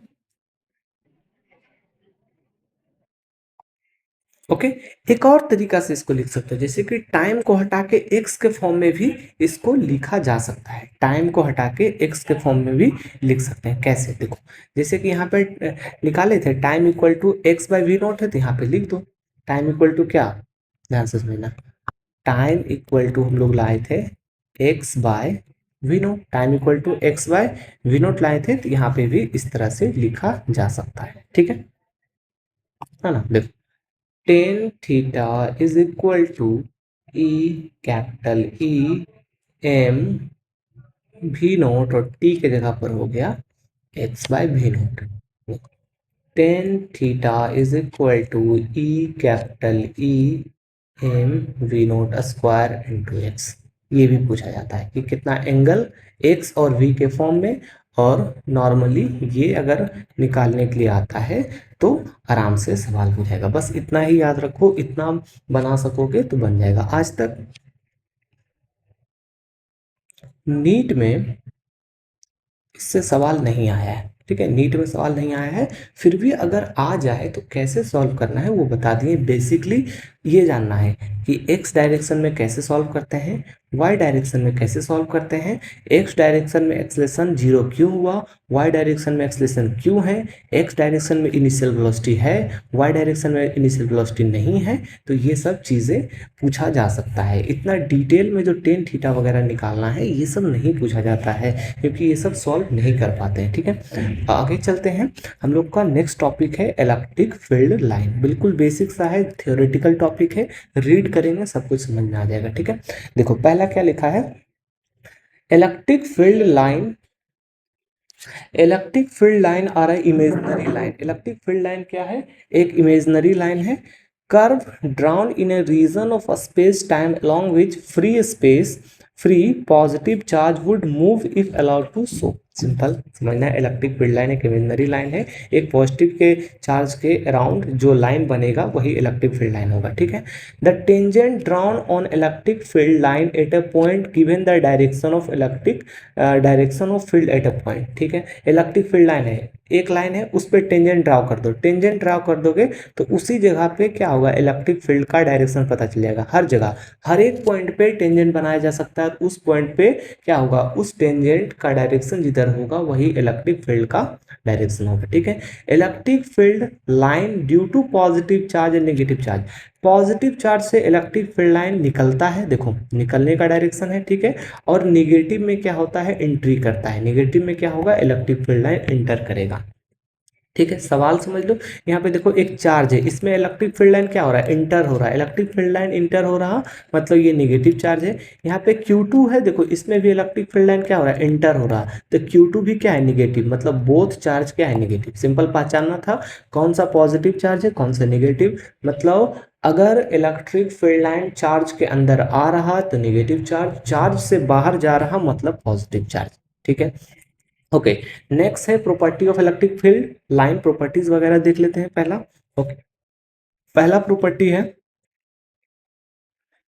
S1: ओके, एक और तरीका से इसको लिख सकते हैं, जैसे कि टाइम को हटा के एक्स के फॉर्म में भी इसको लिखा जा सकता है, टाइम को हटा के एक्स के फॉर्म में भी लिख सकते हैं, कैसे देखो, जैसे कि यहाँ पे निकाले थे time equal to x by v naught है, तो यहाँ पे लिख दो टाइम इक्वल टू क्या, ध्यान से समझना, टाइम इक्वल टू हम लोग लाए थे x by v naught, time equal to x by v naught लाए थे, तो यहाँ पे भी इस तरह से लिखा जा सकता है, ठीक है ना। देखो, tan theta is equal to e capital e m v naught, और टी के जगह पर हो गया x by v naught. Tan theta is equal to e capital e m v naught square into x. ये भी पूछा जाता है कि कितना एंगल एक्स और वी के फॉर्म में और नॉर्मली ये अगर निकालने के लिए आता है तो आराम से सवाल हो जाएगा। बस इतना ही याद रखो, इतना बना सकोगे तो बन जाएगा। आज तक नीट में इससे सवाल नहीं आया है, ठीक है, नीट में सवाल नहीं आया है। फिर भी अगर आ जाए तो कैसे सॉल्व करना है वो बता दिए। बेसिकली ये जानना है कि एक्स डायरेक्शन में कैसे सॉल्व करते हैं, वाई डायरेक्शन में कैसे सॉल्व करते हैं, एक्स डायरेक्शन में एक्सलेशन जीरो क्यों हुआ, वाई डायरेक्शन में एक्सलेशन क्यों है, एक्स डायरेक्शन में इनिशियल वेलोसिटी है, वाई डायरेक्शन में इनिशियल वेलोसिटी नहीं है। तो ये सब चीज़ें पूछा जा सकता है। इतना डिटेल में जो टेन थीटा वगैरह निकालना है ये सब नहीं पूछा जाता है, क्योंकि ये सब सॉल्व नहीं कर पाते हैं, ठीक है। आगे चलते हैं। हम लोग का नेक्स्ट टॉपिक है इलेक्ट्रिक फील्ड लाइन। बिल्कुल बेसिक सा है, थियोरेटिकल टॉपिक है, रीड करेंगे सब कुछ समझ में आ जाएगा, ठीक है। देखो पहला क्या लिखा है, electric field line. Electric field line आ रहा है imaginary line. Electric field line क्या है, एक इमेजिनरी लाइन है। Curve drawn in a region of space time along which free space free positive charge would move if allowed to so. Simple समझना है, electric field line एक imaginary line है, एक positive के चार्ज के around जो line बनेगा वही इलेक्ट्रिक फील्ड लाइन होगा, ठीक है। The tangent drown on electric field line at a point given the direction of electric direction of field at a point, ठीक है। इलेक्ट्रिक फील्ड लाइन है, एक लाइन है, उस पर टेंजेंट ड्राव कर दो, टेंजेंट ड्राव कर दोगे तो उसी जगह पे क्या होगा, इलेक्ट्रिक फील्ड का डायरेक्शन पता चल जाएगा। हर जगह हर एक पॉइंट पे टेंजेंट बनाया जा सकता है, उस पॉइंट पे क्या होगा, उस टेंजेंट का डायरेक्शन जिधर होगा वही इलेक्ट्रिक फील्ड का डायरेक्शन होगा, ठीक है। Electric field line due to positive charge and negative charge. Positive charge से इलेक्ट्रिक फील्ड लाइन निकलता है, देखो निकलने का डायरेक्शन है, ठीक है। और निगेटिव में क्या होता है, एंट्री करता है। निगेटिव में क्या होगा, इलेक्ट्रिक फील्ड लाइन एंटर करेगा, ठीक है। सवाल समझ लो, यहाँ पे देखो एक चार्ज है, इसमें इलेक्ट्रिक फील्ड लाइन क्या हो रहा है, इंटर हो रहा है। इलेक्ट्रिक फील्ड लाइन इंटर हो रहा मतलब ये नेगेटिव चार्ज है। यहाँ पे Q2 है, देखो इसमें भी इलेक्ट्रिक फील्ड लाइन क्या हो रहा है, इंटर हो रहा। तो Q2 भी क्या है, नेगेटिव, मतलब बोथ चार्ज क्या है, नेगेटिव। सिंपल पहचानना था कौन सा पॉजिटिव चार्ज है कौन सा नेगेटिव। मतलब अगर इलेक्ट्रिक फील्ड लाइन चार्ज के अंदर आ रहा तो नेगेटिव चार्ज, चार्ज से बाहर जा रहा मतलब पॉजिटिव चार्ज, ठीक है। ओके, नेक्स्ट है property of electric field line. Properties वगैरह देख लेते हैं पहला। ओके, पहला प्रॉपर्टी है,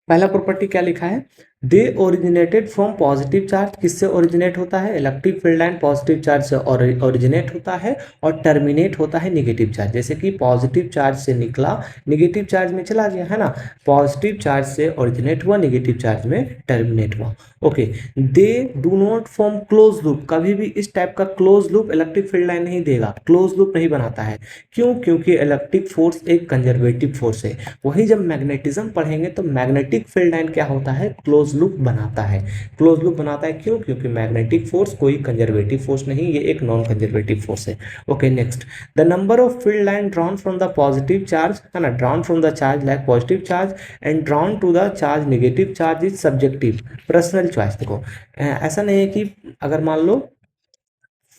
S1: पहला प्रॉपर्टी क्या लिखा है, दे ओरिजिनेटेड फ्रॉम पॉजिटिव चार्ज। किससे ओरिजिनेट होता है, electric field line positive charge से ओरिजिनेट होता है और टर्मिनेट होता है नेगेटिव चार्ज। जैसे कि पॉजिटिव चार्ज से निकला, नेगेटिव चार्ज में चला गया, है ना। पॉजिटिव चार्ज से ओरिजिनेट हुआ, नेगेटिव चार्ज में टर्मिनेट हुआ। Okay, they do not form close loop. कभी भी इस टाइप का close loop electric field line नहीं देगा, क्लोज लूप नहीं बनाता है। क्यों, क्योंकि इलेक्ट्रिक फोर्स एक कंजर्वेटिव फोर्स है। वही जब मैग्नेटिज्म पढ़ेंगे तो मैग्नेटिक फील्ड लाइन क्या होता है, क्लोज लूप बनाता है। क्लोज लूप बनाता है क्यों, क्योंकि मैग्नेटिक फोर्स कोई कंजर्वेटिव फोर्स नहीं, ये एक नॉन कंजर्वेटिव फोर्स है। Okay, next, the number of field line drawn from the positive charge, है ना, drawn from the charge like positive charge and drawn to the charge negative charge is subjective, personal choice. देखो ऐसा नहीं है कि अगर मान लो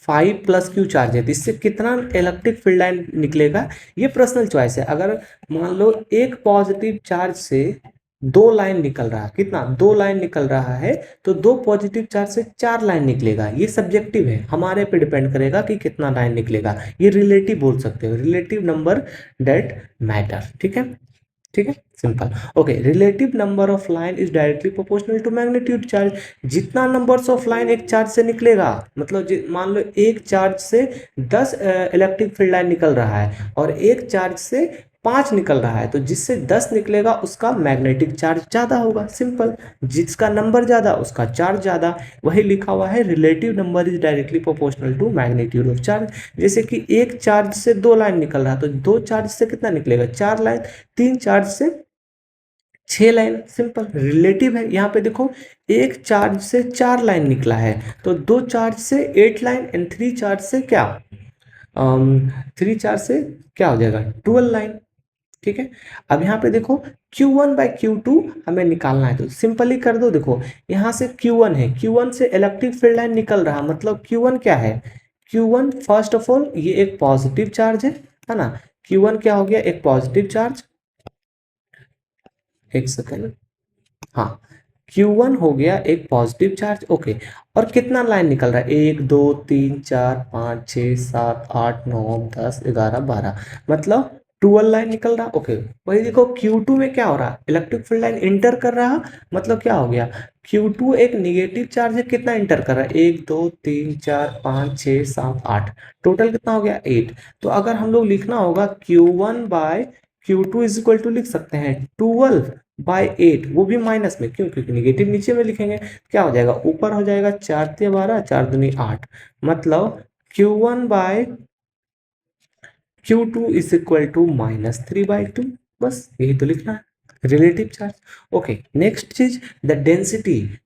S1: 5 + Q चार्ज है तो इससे कितना इलेक्ट्रिक फील्ड लाइन निकलेगा, ये पर्सनल चॉइस है। अगर मान लो एक पॉजिटिव चार्ज से दो लाइन निकल रहा है, कितना, दो लाइन निकल रहा है, तो दो पॉजिटिव चार्ज से चार लाइन निकलेगा। ये सब्जेक्टिव है, हमारे पे डिपेंड करेगा कि कितना लाइन निकलेगा। ये रिलेटिव बोल सकते हो, रिलेटिव नंबर डेट मैटर, ठीक है, ठीक है, simple. Okay, relative number of line is directly proportional to magnitude charge. जितना नंबर्स ऑफ लाइन एक चार्ज से निकलेगा, मतलब मान लो एक चार्ज से 10 इलेक्ट्रिक फील्ड लाइन निकल रहा है और एक चार्ज से 5 निकल रहा है, तो जिससे 10 निकलेगा उसका मैग्नेटिक चार्ज ज़्यादा होगा। सिंपल, जिसका नंबर ज़्यादा उसका चार्ज ज़्यादा। वही लिखा हुआ है, relative number is directly proportional to magnitude of charge. जैसे कि एक चार्ज से दो लाइन निकल रहा है तो दो चार्ज से कितना निकलेगा, चार लाइन, तीन चार्ज से 6 लाइन। सिंपल, रिलेटिव है। यहाँ पे देखो एक चार्ज से 4 लाइन निकला है तो दो चार्ज से 8 लाइन एंड थ्री चार्ज से क्या, थ्री चार्ज से क्या हो जाएगा, 12 लाइन, ठीक है। अब यहाँ पे देखो Q1/Q2 हमें निकालना है तो सिंपली कर दो। देखो यहाँ से Q1 है, Q1 से इलेक्ट्रिक फील्ड लाइन निकल रहा, मतलब Q1 क्या है, Q1 फर्स्ट ऑफ ऑल ये एक पॉजिटिव चार्ज है ना। Q1 क्या हो गया, एक पॉजिटिव चार्ज, एक सेकेंड, हाँ, Q1 हो गया एक पॉजिटिव चार्ज, ओके। और कितना लाइन निकल रहा है, 1 2 3 4 5 6 7 8 9 10 11 12, मतलब 12 लाइन निकल रहा, ओके। वही देखो Q2 में क्या हो रहा है, इलेक्ट्रिक फील्ड लाइन इंटर कर रहा, मतलब क्या हो गया, Q2 एक निगेटिव चार्ज है, कितना इंटर कर रहा है, 1 2 3 4 5 6 7 8, टोटल कितना हो गया 8। तो अगर हम लोग लिखना होगा Q1/Q2 इज इक्वल टू लिख सकते हैं 12/8, वो भी माइनस में, क्यों, क्योंकि निगेटिव नीचे में लिखेंगे, क्या हो जाएगा, ऊपर हो जाएगा 4 × 12 4 दूनी 8, मतलब Q1/Q2 इज इक्वल टू -3/2, बस यही तो लिखना है, रिलेटिव चार्ज। ओके, नेक्स्ट चीज, द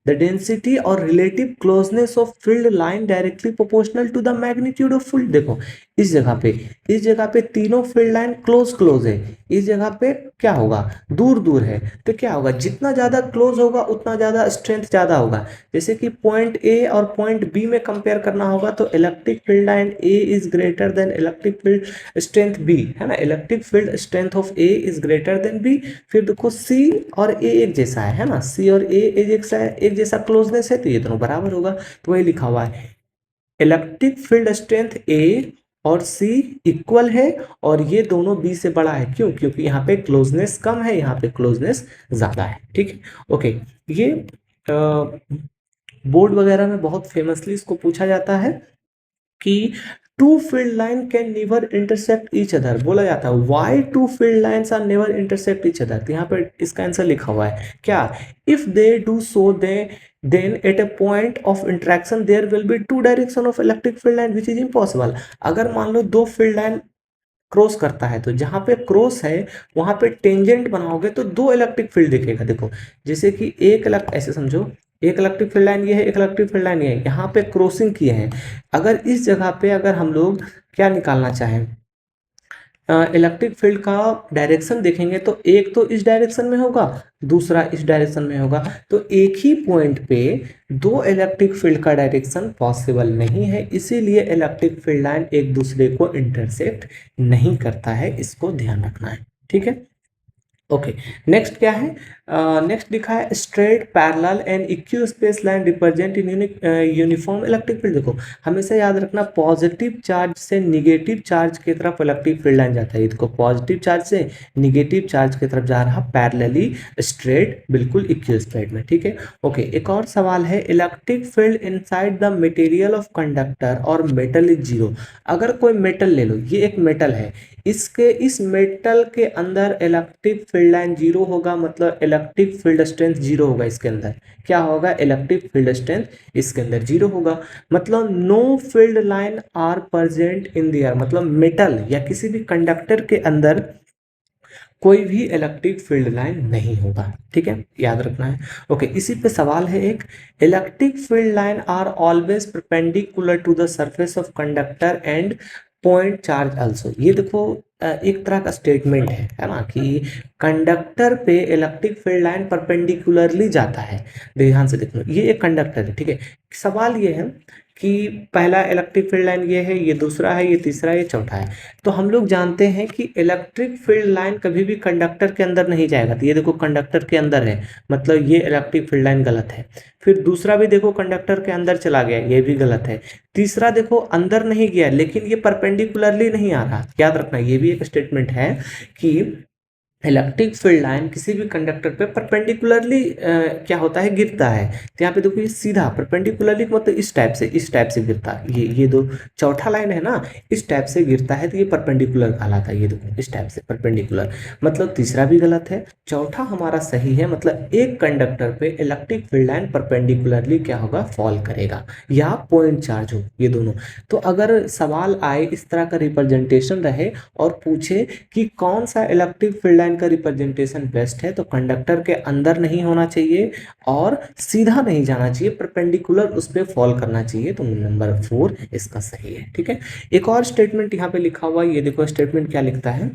S1: डेंसिटी और relative closeness of field line directly proportional to the magnitude of field. देखो इस जगह पे, तीनों फील्ड लाइन क्लोज क्लोज है, इस जगह पे क्या होगा, दूर दूर है, तो क्या होगा, जितना ज्यादा क्लोज होगा उतना ज्यादा स्ट्रेंथ ज्यादा होगा। जैसे कि पॉइंट ए और पॉइंट बी में कंपेयर करना होगा तो electric field line a is greater than electric field strength b, है ना, electric field strength of a is greater than b. फिर देखो सी और ए एक जैसा है ना, सी और ए एक जैसा क्लोजनेस है, तो ये दोनों बराबर होगा, तो वही लिखा हुआ है, इलेक्ट्रिक फील्ड स्ट्रेंथ ए और सी इक्वल है, और ये दोनों बी से बड़ा है, क्यों, क्योंकि यहाँ पे क्लोजनेस कम है, यहाँ पे क्लोजनेस ज्यादा है, ठीक है। ओके, ये बोर्ड वगैरह में बहुत फेमसली इसको पूछा जाता है कि two field line can never intersect each other, बोला जाता है why two field lines are never intersect each other, तो यहाँ पर इसका आंसर लिखा हुआ है क्या, if they do so they then at a point of interaction there will be two direction of electric field line which is impossible। अगर मान लो दो फील्ड लाइन क्रॉस करता है, तो जहां पे क्रॉस है वहां पे टेंजेंट बनाओगे तो दो इलेक्ट्रिक फील्ड दिखेगा, देखो जैसे कि ऐसे समझो, एक इलेक्ट्रिक फील्ड लाइन ये है, एक इलेक्ट्रिक फील्ड लाइन ये है, यहाँ पे क्रॉसिंग किए हैं, अगर इस जगह पे अगर हम लोग क्या निकालना चाहें, इलेक्ट्रिक फील्ड का डायरेक्शन देखेंगे तो एक तो इस डायरेक्शन में होगा, दूसरा इस डायरेक्शन में होगा, तो एक ही पॉइंट पे दो इलेक्ट्रिक फील्ड का डायरेक्शन पॉसिबल नहीं है, इसीलिए इलेक्ट्रिक फील्ड लाइन एक दूसरे को इंटरसेक्ट नहीं करता है, इसको ध्यान रखना है, ठीक है। ओके, नेक्स्ट क्या है, नेक्स्ट लिखा है straight parallel and equi space line represent in uniform electric field. देखो हमेशा याद रखना, पॉजिटिव चार्ज से निगेटिव चार्ज की तरफ इलेक्ट्रिक फील्ड लाइन जाता है, इसको पॉजिटिव चार्ज से निगेटिव चार्ज की तरफ जा रहा पैरेलली स्ट्रेट, बिल्कुल इक्वी स्प्रेड में, ठीक है। ओके, एक और सवाल है, electric field inside the material of conductor और मेटल इज जीरो। अगर कोई मेटल ले लो, ये एक मेटल है, इस मेटल के अंदर इलेक्ट्रिक फील्ड लाइन जीरो होगा, मतलब इलेक्ट्रिक फील्ड स्ट्रेंथ जीरो होगा, इसके अंदर क्या होगा, इलेक्ट्रिक फील्ड स्ट्रेंथ इसके अंदर जीरो होगा, मतलब no field line are present in the air, मतलब मेटल या किसी भी कंडक्टर के अंदर कोई भी इलेक्ट्रिक फील्ड लाइन नहीं होगा, ठीक है, याद रखना है। ओके, इसी पे सवाल है एक, electric field line are always perpendicular to the surface of conductor and point charge also. ये देखो एक तरह का स्टेटमेंट है ना, कि कंडक्टर पे इलेक्ट्रिक फील्ड लाइन परपेंडिकुलरली जाता है, ध्यान से देखना, ये एक कंडक्टर है, ठीक है। सवाल ये है कि पहला इलेक्ट्रिक फील्ड लाइन ये है, ये दूसरा है, ये तीसरा है, ये चौथा है, तो हम लोग जानते हैं कि इलेक्ट्रिक फील्ड लाइन कभी भी कंडक्टर के अंदर नहीं जाएगा, तो ये देखो कंडक्टर के अंदर है, मतलब ये इलेक्ट्रिक फील्ड लाइन गलत है। फिर दूसरा भी देखो कंडक्टर के अंदर चला गया, ये भी गलत है। तीसरा देखो अंदर नहीं गया लेकिन ये परपेंडिकुलरली नहीं आ रहा, याद रखना, ये भी एक स्टेटमेंट है कि इलेक्ट्रिक फील्ड लाइन किसी भी कंडक्टर पे परपेंडिकुलरली क्या होता है, गिरता है। तो यहाँ पे देखो ये सीधा परपेंडिकुलरली मतलब इस टाइप से गिरता है, ये दो चौथा लाइन है ना, इस टाइप से गिरता है, तो ये परपेंडिकुलर कहलाता है, ये देखो इस टाइप से परपेंडिकुलर, मतलब तीसरा भी गलत है, चौथा हमारा सही है, मतलब एक कंडक्टर पे इलेक्ट्रिक फील्ड लाइन परपेंडिकुलरली क्या होगा, फॉल करेगा, या पॉइंट चार्ज हो, ये दोनों। तो अगर सवाल आए इस तरह का रिप्रेजेंटेशन रहे और पूछे कि कौन सा इलेक्ट्रिक फील्ड लाइन का रिप्रेजेंटेशन बेस्ट है, तो कंडक्टर के अंदर नहीं होना चाहिए और सीधा नहीं जाना चाहिए, परपेंडिकुलर उस पर फॉल करना चाहिए, तो नंबर 4 इसका सही है, ठीक है। एक और स्टेटमेंट यहाँ पे लिखा हुआ, ये देखो स्टेटमेंट क्या लिखता है,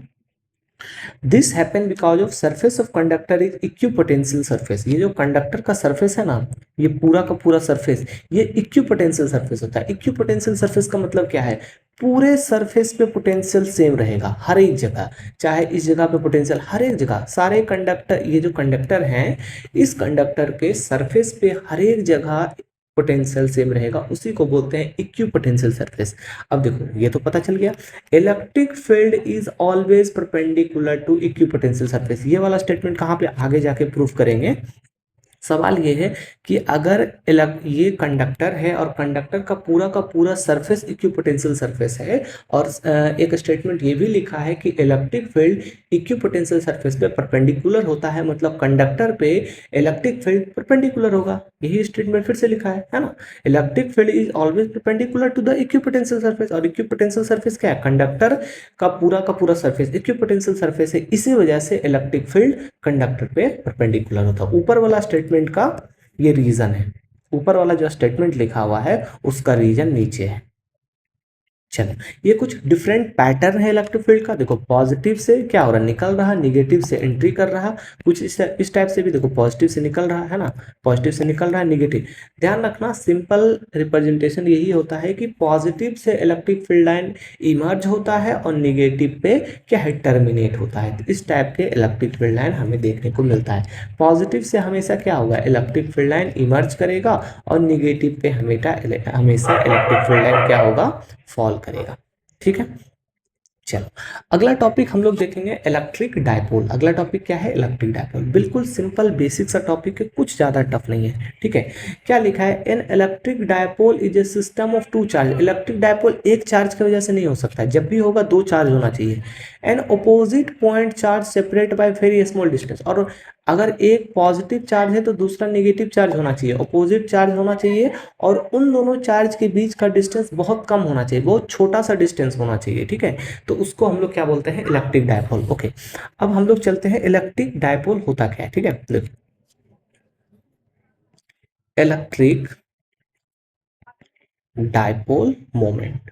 S1: this happen because of surface of conductor is equipotential surface. ये जो कंडक्टर का सरफेस है ना, ये पूरा का पूरा सरफेस ये इक्विपोटेंशियल सरफेस होता है। इक्विपोटेंशियल सरफेस का मतलब क्या है, पूरे सरफेस पे पोटेंशियल सेम रहेगा हर एक जगह, चाहे इस जगह पे पोटेंशियल, हर एक जगह सारे कंडक्टर, ये जो कंडक्टर हैं इस कंडक्टर के सरफेस पे हर एक जगह पोटेंशियल सेम रहेगा, उसी को बोलते हैं इक्यू पोटेंशियल सरफेस। अब देखो ये तो पता चल गया, electric field is always perpendicular to equipotential surface. ये वाला स्टेटमेंट कहाँ पे आगे जाके प्रूफ करेंगे। सवाल ये है कि अगर ये कंडक्टर है और कंडक्टर का पूरा सरफेस इक्विपोटेंशियल सरफेस है, और एक स्टेटमेंट ये भी लिखा है कि इलेक्ट्रिक फील्ड इक्विपोटेंशियल सरफेस पे परपेंडिकुलर होता है, मतलब कंडक्टर पे इलेक्ट्रिक फील्ड परपेंडिकुलर होगा। यही स्टेटमेंट फिर से लिखा है ना। Electric field is always perpendicular to the equipotential surface, और इक्विपोटेंशियल सरफेस क्या है, कंडक्टर का पूरा सरफेस इक्विपोटेंशियल सरफेस है, इसी वजह से इलेक्ट्रिक फील्ड कंडक्टर पे परपेंडिकुलर होता है। ऊपर वाला स्टेटमेंट का ये रीजन है, ऊपर वाला जो स्टेटमेंट लिखा हुआ है उसका रीजन नीचे है। चलो, ये कुछ डिफरेंट पैटर्न है इलेक्ट्रिक फील्ड का। देखो पॉजिटिव से क्या हो रहा है, निकल रहा, निगेटिव से एंट्री कर रहा, कुछ इस टाइप से भी देखो पॉजिटिव से निकल रहा है ना, पॉजिटिव से निकल रहा है, निगेटिव। ध्यान रखना सिंपल रिप्रेजेंटेशन यही होता है कि पॉजिटिव से इलेक्ट्रिक फील्ड लाइन इमर्ज होता है और निगेटिव पे क्या है, टर्मिनेट होता है। तो इस टाइप के इलेक्ट्रिक फील्ड लाइन हमें देखने को मिलता है। पॉजिटिव से हमेशा क्या होगा, इलेक्ट्रिक फील्ड लाइन इमर्ज करेगा, और निगेटिव पे हमेशा इलेक्ट्रिक फील्ड लाइन क्या होगा, फॉल करेगा। ठीक है, चलो अगला टॉपिक हम लोग देखेंगे इलेक्ट्रिक डायपोल। अगला टॉपिक क्या है, इलेक्ट्रिक डायपोल। बिल्कुल सिंपल बेसिक सा टॉपिक है, कुछ ज्यादा टफ नहीं है। ठीक है, क्या लिखा है, an electric dipole is a system of two charge. Electric dipole एक चार्ज की वजह से नहीं हो सकता है, जब भी होगा दो चार्ज होना चाहिए। N opposite point charge separate by very small distance, और अगर एक पॉजिटिव चार्ज है तो दूसरा नेगेटिव चार्ज होना चाहिए, अपोजिट चार्ज होना चाहिए, और उन दोनों चार्ज के बीच का डिस्टेंस बहुत कम होना चाहिए, बहुत छोटा सा डिस्टेंस होना चाहिए। ठीक है, तो उसको हम लोग क्या बोलते हैं, इलेक्ट्रिक डायपोल। ओके, अब हम लोग चलते हैं इलेक्ट्रिक डायपोल होता क्या है। ठीक है, देखो electric dipole moment,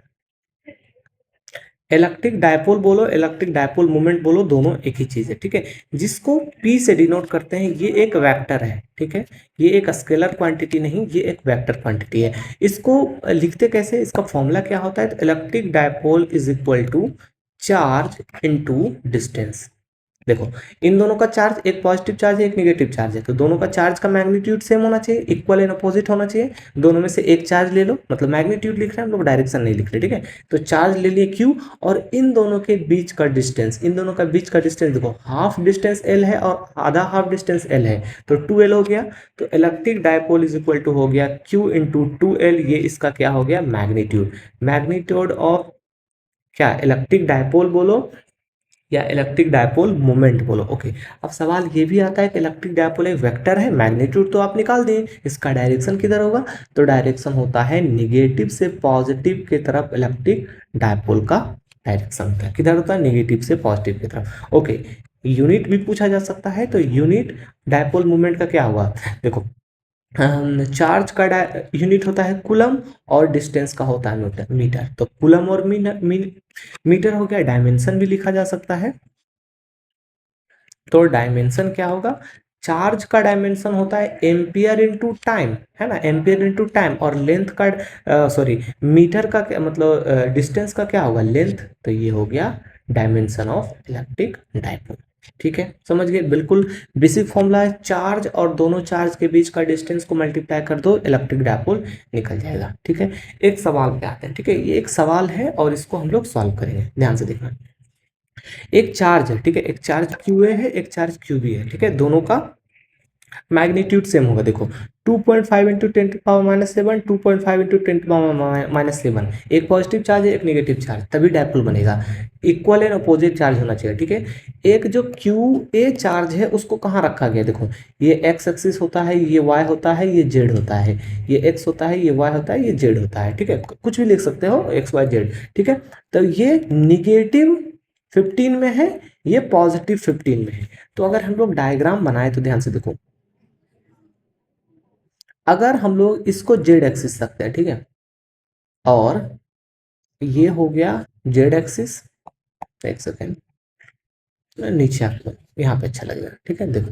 S1: electric dipole बोलो, इलेक्ट्रिक डायपोल मोमेंट बोलो, दोनों एक ही चीज है। ठीक है, जिसको P से डिनोट करते हैं, ये एक वेक्टर है। ठीक है, ये एक स्केलर क्वांटिटी नहीं, ये एक वेक्टर क्वांटिटी है। इसको लिखते कैसे, इसका फॉर्मूला क्या होता है, तो electric dipole is equal to charge into distance. देखो इन दोनों का चार्ज, एक पॉजिटिव चार्ज है एक नेगेटिव चार्ज है, तो दोनों का चार्ज का मैग्नीट्यूड सेम होना चाहिए, इक्वल एंड अपोजिट होना चाहिए। दोनों में से एक चार्ज ले लो, मतलब मैग्नीट्यूड लिख रहे हैं हम लोग, डायरेक्शन नहीं लिख रहे। ठीक है, तो चार्ज ले लिए Q, और इन दोनों के बीच का डिस्टेंस, इन दोनों का बीच का डिस्टेंस देखो, हाफ डिस्टेंस L है और आधा हाफ डिस्टेंस L है, तो 2L हो गया। तो electric dipole is equal to हो गया Q इंटू 2L, ये इसका क्या हो गया, मैग्नीट्यूड। मैग्नीट्यूड ऑफ क्या, इलेक्ट्रिक डायपोल बोलो या इलेक्ट्रिक डायपोल मोमेंट बोलो। ओके, अब सवाल ये भी आता है कि इलेक्ट्रिक डायपोल एक वेक्टर है, मैग्नीट्यूड तो आप निकाल दिए, इसका डायरेक्शन किधर होगा, तो डायरेक्शन होता है निगेटिव से पॉजिटिव की तरफ। इलेक्ट्रिक डायपोल का डायरेक्शन होता है किधर, होता है निगेटिव से पॉजिटिव की तरफ। ओके, यूनिट भी पूछा जा सकता है, तो यूनिट डायपोल मोमेंट का क्या होगा, देखो चार्ज का यूनिट होता है कूलम, और डिस्टेंस का होता है मीटर। तो कूलम और मीटर हो गया, डायमेंशन भी लिखा जा सकता है। तो डायमेंशन क्या होगा, चार्ज का डायमेंशन होता है एम्पियर इनटू टाइम, है ना, एम्पियर इनटू टाइम, और लेंथ का सॉरी मीटर का क्या मतलब, डिस्टेंस का क्या होगा, लेंथ। तो ये हो गया डायमेंशन ऑफ इलेक्ट्रिक डायपोल। ठीक है, समझ गए, बिल्कुल बेसिक फॉर्मूला है, चार्ज और दोनों चार्ज के बीच का डिस्टेंस को मल्टीप्लाई कर दो, इलेक्ट्रिक डायपोल निकल जाएगा। ठीक है, एक सवाल पे आते हैं। ठीक है, ये एक सवाल है और इसको हम लोग सॉल्व करेंगे, ध्यान से देखना। एक चार्ज है, ठीक है, एक चार्ज QA है, एक चार्ज QB है। ठीक है, दोनों का मैग्नीट्यूड सेम होगा। देखो 2.5 इंटू 10⁻⁷, 2.5 इंटू 10⁻⁷, एक पॉजिटिव चार्ज है एक नेगेटिव चार्ज, तभी डायपोल बनेगा। इक्वल एंड अपोजिट चार्ज होना चाहिए। ठीक है, एक जो QA चार्ज है उसको कहाँ रखा गया, देखो ये x एक्सिस होता है, ये y होता है, ये z होता है, ये x होता है, ये y होता है, ये z होता है। ठीक है, कुछ भी लिख सकते हो XYZ। ठीक है, तो ये निगेटिव 15 में है, ये पॉजिटिव 15 में है। तो अगर हम लोग डायग्राम बनाए तो ध्यान से देखो, अगर हम लोग इसको जेड एक्सिस रखते हैं, ठीक है, और ये हो गया जेड एक्सिस, एक सेकेंड नीचे आपको यहाँ पे अच्छा लगेगा। ठीक है, देखो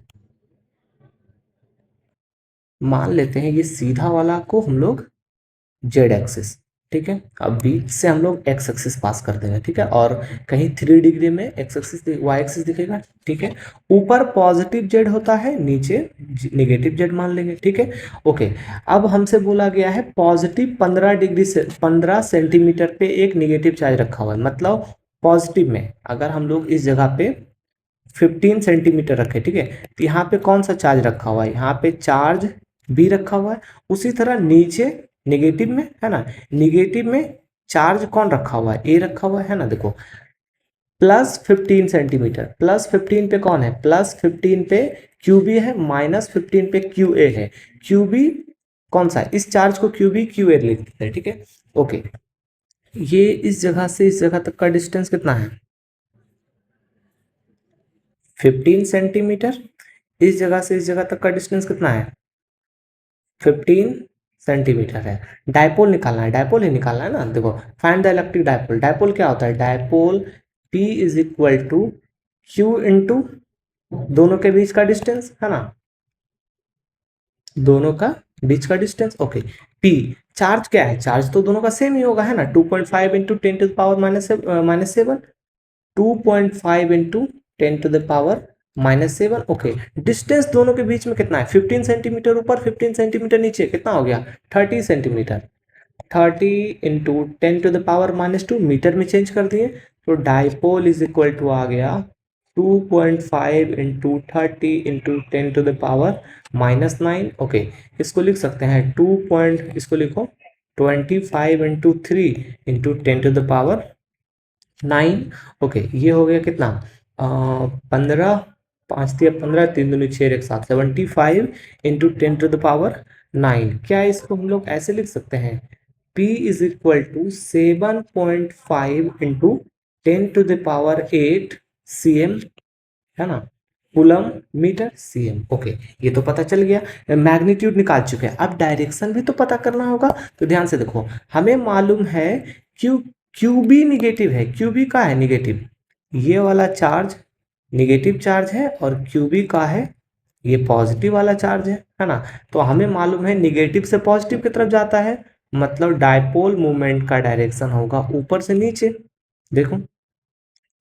S1: मान लेते हैं ये सीधा वाला को हम लोग जेड एक्सिस, ठीक है। अब बीच से हम लोग एक्स एक्सिस पास कर देंगे, ठीक है, और कहीं 3 डिग्री में एक्स एक्सिस वाई एक्सिस दिखेगा, ठीक है। ऊपर पॉजिटिव जेड होता है, नीचे नेगेटिव जेड मान लेंगे, ठीक है। ओके, अब हमसे बोला गया है पॉजिटिव 15 डिग्री से 15 सेंटीमीटर पे एक नेगेटिव चार्ज रखा हुआ है, मतलब पॉजिटिव में अगर हम लोग इस जगह पे 15 सेंटीमीटर रखे, ठीक है, तो यहाँ पे कौन सा चार्ज रखा हुआ है, यहाँ पे चार्ज बी रखा हुआ है। उसी तरह नीचे निगेटिव में है ना, निगेटिव में चार्ज कौन रखा हुआ है, ए रखा हुआ है ना। देखो +15 सेंटीमीटर, +15 पे कौन है, +15 पे क्यू बी है, -15 पे क्यू ए है। क्यू बी कौन सा है, इस चार्ज को क्यू बी क्यू ए लिख देते हैं, ठीक है। ओके, ये इस जगह से इस जगह तक का डिस्टेंस कितना है, 15 सेंटीमीटर। इस जगह से इस जगह तक का डिस्टेंस कितना है, 15 सेंटीमीटर है। डायपोल निकालना है, डायपोल ही निकालना है ना। देखो, find the electric dipole. Dipole क्या होता है, dipole P is equal to q into दोनों के बीच का डिस्टेंस है ना, दोनों का बीच का डिस्टेंस। ओके, P चार्ज क्या है, चार्ज तो दोनों का सेम ही होगा है ना, 2.5 into 10 to the power -7, 2.5 into 10 to the power -7। Okay, distance दोनों के बीच में कितना है, 15 सेंटीमीटर ऊपर 15 सेंटीमीटर नीचे, कितना हो गया 30 centimetre. 30 into 10 to the power -2 metre में चेंज कर दिए, तो डाइपोल इज इक्वल टू आ गया 2.5 into 30 into 10 to the power -9। Okay, इसको लिख सकते हैं इसको लिखो 25 into 3 into 10 to the power 9। Okay, ये हो गया कितना, 15, 5 × 3 = 15, 3 दूनी 6 × 1 = 7, 75 इंटू 10 टू द पावर 9। क्या इसको हम लोग ऐसे लिख सकते हैं, P is equal to 7.5 into 10 to the power 8 cm है ना, कूलम मीटर सीएम। ओके, ये तो पता चल गया, मैग्नीट्यूड निकाल चुके हैं। अब डायरेक्शन भी तो पता करना होगा, तो ध्यान से देखो, हमें मालूम है क्यू क्यू बी निगेटिव है, क्यू बी का है निगेटिव, ये वाला चार्ज निगेटिव चार्ज है, और क्यू बी का है ये पॉजिटिव वाला चार्ज है ना। तो हमें मालूम है निगेटिव से पॉजिटिव की तरफ जाता है, मतलब डायपोल मूवमेंट का डायरेक्शन होगा ऊपर से नीचे। देखो,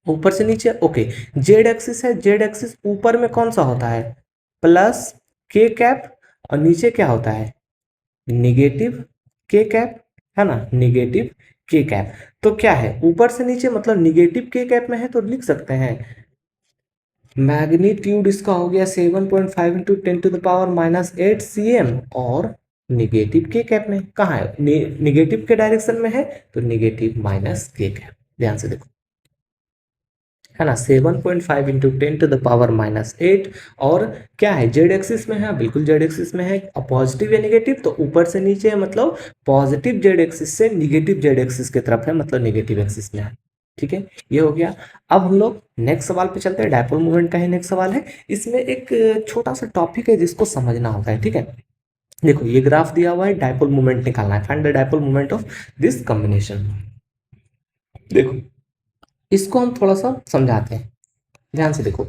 S1: ऊपर से नीचे। ओके, जेड एक्सिस है, जेड एक्सिस ऊपर में कौन सा होता है, प्लस के कैप, और नीचे क्या होता है, निगेटिव के कैप है ना, निगेटिव के कैप। तो क्या है, ऊपर से नीचे मतलब निगेटिव के कैप में है, तो लिख सकते हैं मैग्नीट्यूड इसका हो गया 7.5 into 10 to the power -8 cm, और निगेटिव के कैप में कहाँ है, निगेटिव के डायरेक्शन में है, तो निगेटिव माइनस के कैप। ध्यान से देखो है ना, 7.5 इंटू 10 टू द पावर -8, और क्या है, जेड एक्सिस में है, बिल्कुल जेड एक्सिस में है। पॉजिटिव या निगेटिव, तो ऊपर से नीचे है, मतलब पॉजिटिव जेड एक्सिस से निगेटिव जेड एक्सिस की तरफ है, मतलब निगेटिव एक्सिस में है। ठीक है, ये हो गया। अब हम लोग नेक्स्ट सवाल पे चलते हैं, डायपोल मूवमेंट का ही नेक्स्ट सवाल है। इसमें एक छोटा सा टॉपिक है जिसको समझना होता है, ठीक है। देखो, ये ग्राफ दिया हुआ है, डायपोल मूवमेंट निकालना है, find the dipole movement of this combination. देखो, इसको हम थोड़ा सा समझाते हैं, ध्यान से देखो।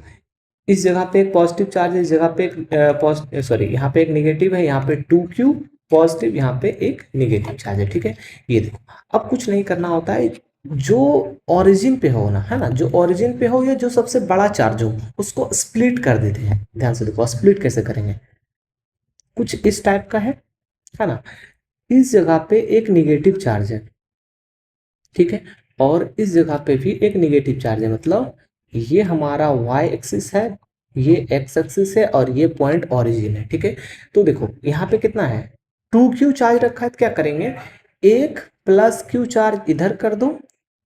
S1: इस जगह पे एक पॉजिटिव चार्ज है, इस जगह पे एक सॉरी, यहाँ पे एक निगेटिव है, यहाँ पे 2q पॉजिटिव, यहाँ पे एक निगेटिव चार्ज है, ठीक है। ये देखो, अब कुछ नहीं करना होता है, जो ओरिजिन पे हो ना, है ना, जो ओरिजिन पे हो या जो सबसे बड़ा चार्ज हो, उसको स्प्लिट कर देते हैं। ध्यान से देखो, स्प्लिट कैसे करेंगे, कुछ इस टाइप का है ना। इस जगह पे एक निगेटिव चार्ज है, ठीक है, और इस जगह पे भी एक निगेटिव चार्ज है, मतलब ये हमारा y एक्सिस है, ये x एक्सिस है, और ये पॉइंट ओरिजिन है, ठीक है। तो देखो, यहाँ पे कितना है, 2q चार्ज रखा है, तो क्या करेंगे, एक प्लस क्यू चार्ज इधर कर दो,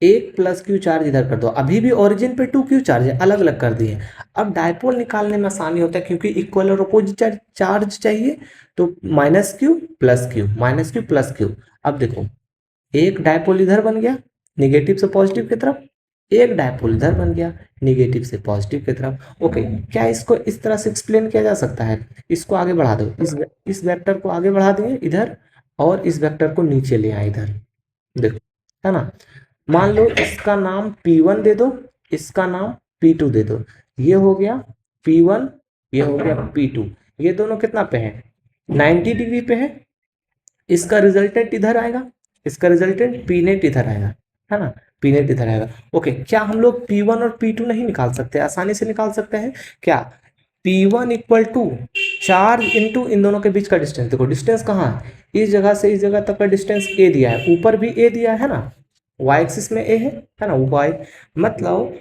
S1: एक प्लस क्यू चार्ज इधर कर दो। अभी भी ओरिजिन पे 2q चार्ज है, अलग अलग कर दिए। अब डायपोल निकालने में आसानी होता है, क्योंकि इक्वल और अपोजिट चार्ज चाहिए, तो -q + q, -q + q। अब देखो, एक डायपोल इधर बन गया निगेटिव से पॉजिटिव की तरफ, एक डायपोल इधर बन गया निगेटिव से पॉजिटिव की तरफ। ओके, क्या इसको इस तरह से एक्सप्लेन किया जा सकता है, इसको आगे बढ़ा दो, इस वेक्टर को आगे बढ़ा दिए इधर, और इस वेक्टर को नीचे ले आए इधर। देखो, है ना, मान लो इसका नाम P1 दे दो, इसका नाम P2 दे दो। ये हो गया P1, ये हो गया P2। ये दोनों कितना पे है, 90 डिग्री पे है। इसका रिजल्टेंट इधर आएगा, इसका रिजल्टेंट पी नेट इधर आएगा, है ना, पी नेट इधर आएगा। ओके, क्या हम लोग P1 और P2 नहीं निकाल सकते? आसानी से निकाल सकते हैं। क्या? P1 equal to charge into इन दोनों के बीच का डिस्टेंस। देखो डिस्टेंस कहाँ है, इस जगह से इस जगह तक का डिस्टेंस a दिया है, ऊपर भी a दिया है ना, y एक्सिस में a है ना, y मतलब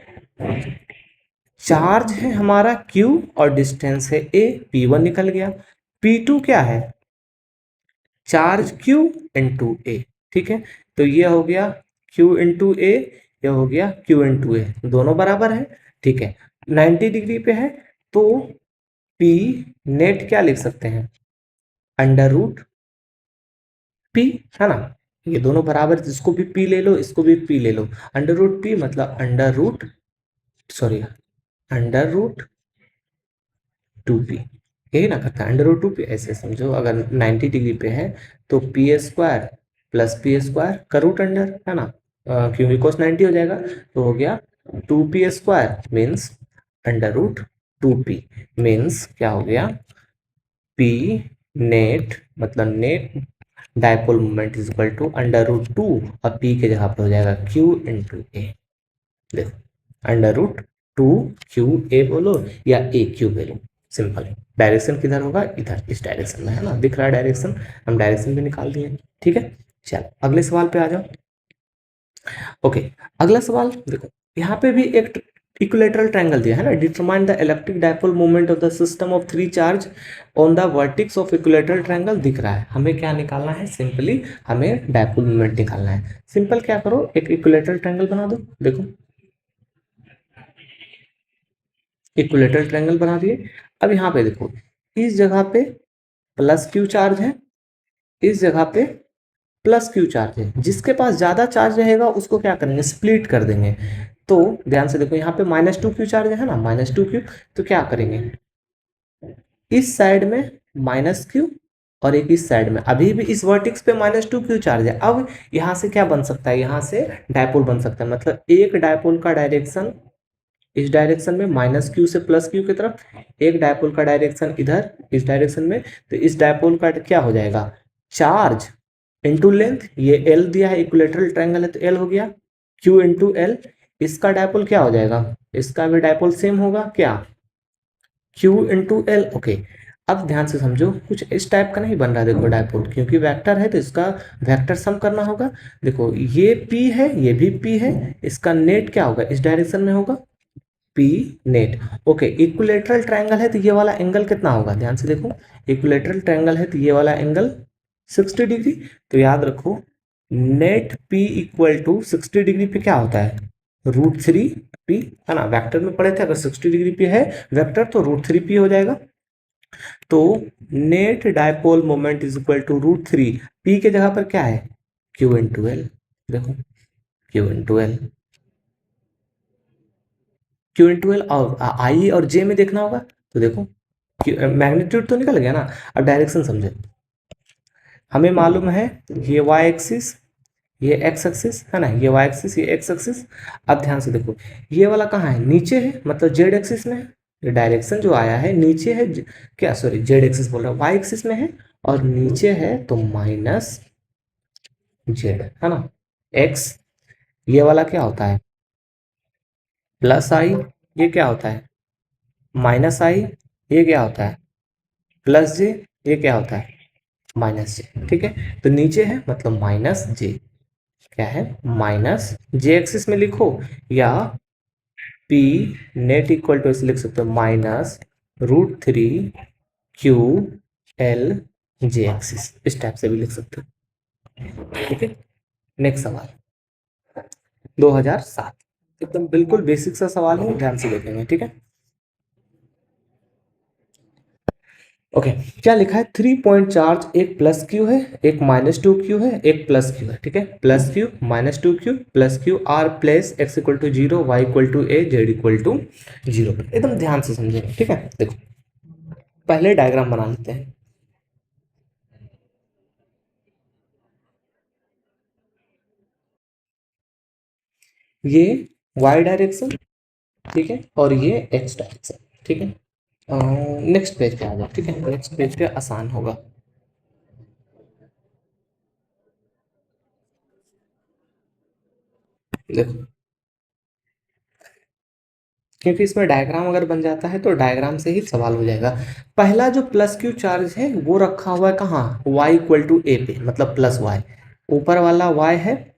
S1: चार्ज है हमारा q और डिस्टेंस है a, P1 निकल गया। P2 क्या है? चार्ज q इंटू ए, ठीक है, तो ये हो गया q इंटू ए, ये हो गया q इंटू ए, दोनों बराबर है, ठीक है, 90 डिग्री पे है, तो p नेट क्या लिख सकते हैं? अंडर रूट p, है ना, ये दोनों बराबर, इसको भी p ले लो, इसको भी p ले लो, अंडर रूट p मतलब under root, sorry, under root 2p, यही ना करता है, अंडर रूट 2p, ऐसे समझो, अगर 90 डिग्री पे है तो P square plus P square का रूट अंडर, है ना, क्योंकि कोस 90 हो जाएगा, तो हो गया 2p square means under root 2p, means क्या हो गया, p नेट मतलब net dipole moment is equal to under root 2, और p के जगह पर हो जाएगा q इंटू ए। देखो अंडर रूट 2qa बोलो या aq बोलो, सिंपल है। डायरेक्शन किधर होगा? इधर, इस डायरेक्शन में, है ना, दिख रहा है डायरेक्शन, हम डायरेक्शन भी निकाल दिए, ठीक है। चलो अगले सवाल पे आ जाओ। ओके, अगला सवाल देखो, यहाँ पे भी एक इक्विलेटरल ट्रायंगल दिया है ना, determine the electric dipole moment of the system of 3 charge on the vertex of equilateral triangle दिख रहा है, हमें क्या निकालना है? सिंपली हमें डायपोल मोमेंट निकालना है। सिंपल क्या करो, एक इक्विलेटरल ट्रायंगल बना दो, देखो इक्विलेटरल ट्रायंगल बना दिए। अब यहाँ पे देखो, इस जगह पे प्लस क्यू चार्ज है, इस जगह पे प्लस क्यू चार्ज है, जिसके पास ज्यादा चार्ज रहेगा उसको क्या करेंगे? स्प्लिट कर देंगे। तो ध्यान से देखो, यहाँ पे -2q चार्ज है ना, -2q, तो क्या करेंगे, इस साइड में -q और एक इस साइड में, अभी भी इस वर्टेक्स पे -2q चार्ज है। अब यहाँ से क्या बन सकता है? यहाँ से डायपोल बन सकता है, मतलब एक डायपोल का डायरेक्शन इस डायरेक्शन में -q से +q की तरफ, एक डायपोल का डायरेक्शन इधर इस डायरेक्शन में, तो इस डायपोल का क्या हो जाएगा? चार्ज इंटू लेंथ, ये l दिया है, इक्विलेटरल ट्रायंगल है तो l हो गया, q इंटू एल, इसका डायपोल क्या हो जाएगा? इसका भी डायपोल सेम होगा, क्या? q into L. ओके, अब ध्यान से समझो, कुछ इस टाइप का नहीं बन रहा है, देखो डायपोल क्योंकि वेक्टर है तो इसका वेक्टर सम करना होगा। देखो ये p है, ये भी p है, इसका नेट क्या होगा? इस डायरेक्शन में होगा P net. Okay, equilateral triangle है तो ये वाला एंगल कितना होगा? ध्यान से देखो, इक्विलेटरल ट्रायंगल है तो ये वाला एंगल 60 डिग्री, तो याद रखो net p equal to 60 degree पे क्या होता है? √3p, है ना, वेक्टर में पढ़े थे, अगर 60 डिग्री पे है वेक्टर तो √3p हो जाएगा। तो net dipole moment is equal to √3, p के जगह पर क्या है? q into l. देखो q into l, q into l, और आई और जे में देखना होगा, तो देखो मैग्नीट्यूड तो निकल गया ना। अब डायरेक्शन समझे, हमें मालूम है ये y एक्सिस, ये x एक्सिस, है ना, ये y एक्सिस, ये x एक्सिस। अब ध्यान से देखो, ये वाला कहाँ है? नीचे है, मतलब z एक्सिस में है, ये डायरेक्शन जो आया है नीचे है, क्या, सॉरी, z एक्सिस बोल रहा हूँ, y एक्सिस में है और नीचे है तो -z, है ना, x, ये वाला क्या होता है? +i, ये क्या होता है? -i, ये क्या होता है? +j, ये क्या होता है? -j, ठीक है, तो नीचे है मतलब -j, क्या है? -j एक्सिस में लिखो, या p नेट इक्वल टू ऐसे लिख सकते हो -√3q_l j एक्सिस, इस टाइप से भी लिख सकते हो, ठीक है। नेक्स्ट सवाल 2007, एकदम बिल्कुल बेसिक सा सवाल है, ध्यान से देखेंगे, ठीक है। ओके, क्या लिखा है? 3 पॉइंट चार्ज, एक +q है, एक -2q है, एक +q है, ठीक है, +q -2q +q, r place x equal to 0, y equal to a, z equal to 0, एकदम ध्यान से समझेंगे, ठीक है। देखो पहले डायग्राम बना लेते हैं। ये y डायरेक्शन, ठीक है, और ये x डायरेक्शन, ठीक है। नेक्स्ट पेज पे आ जाओ, ठीक है, नेक्स्ट पेज पे आसान होगा। देखो, क्योंकि इसमें डायग्राम अगर बन जाता है तो डायग्राम से ही सवाल हो जाएगा। पहला जो प्लस क्यू चार्ज है वो रखा हुआ है कहाँ, y इक्वल टू ए पे, मतलब प्लस वाई। ऊपर वाला y है,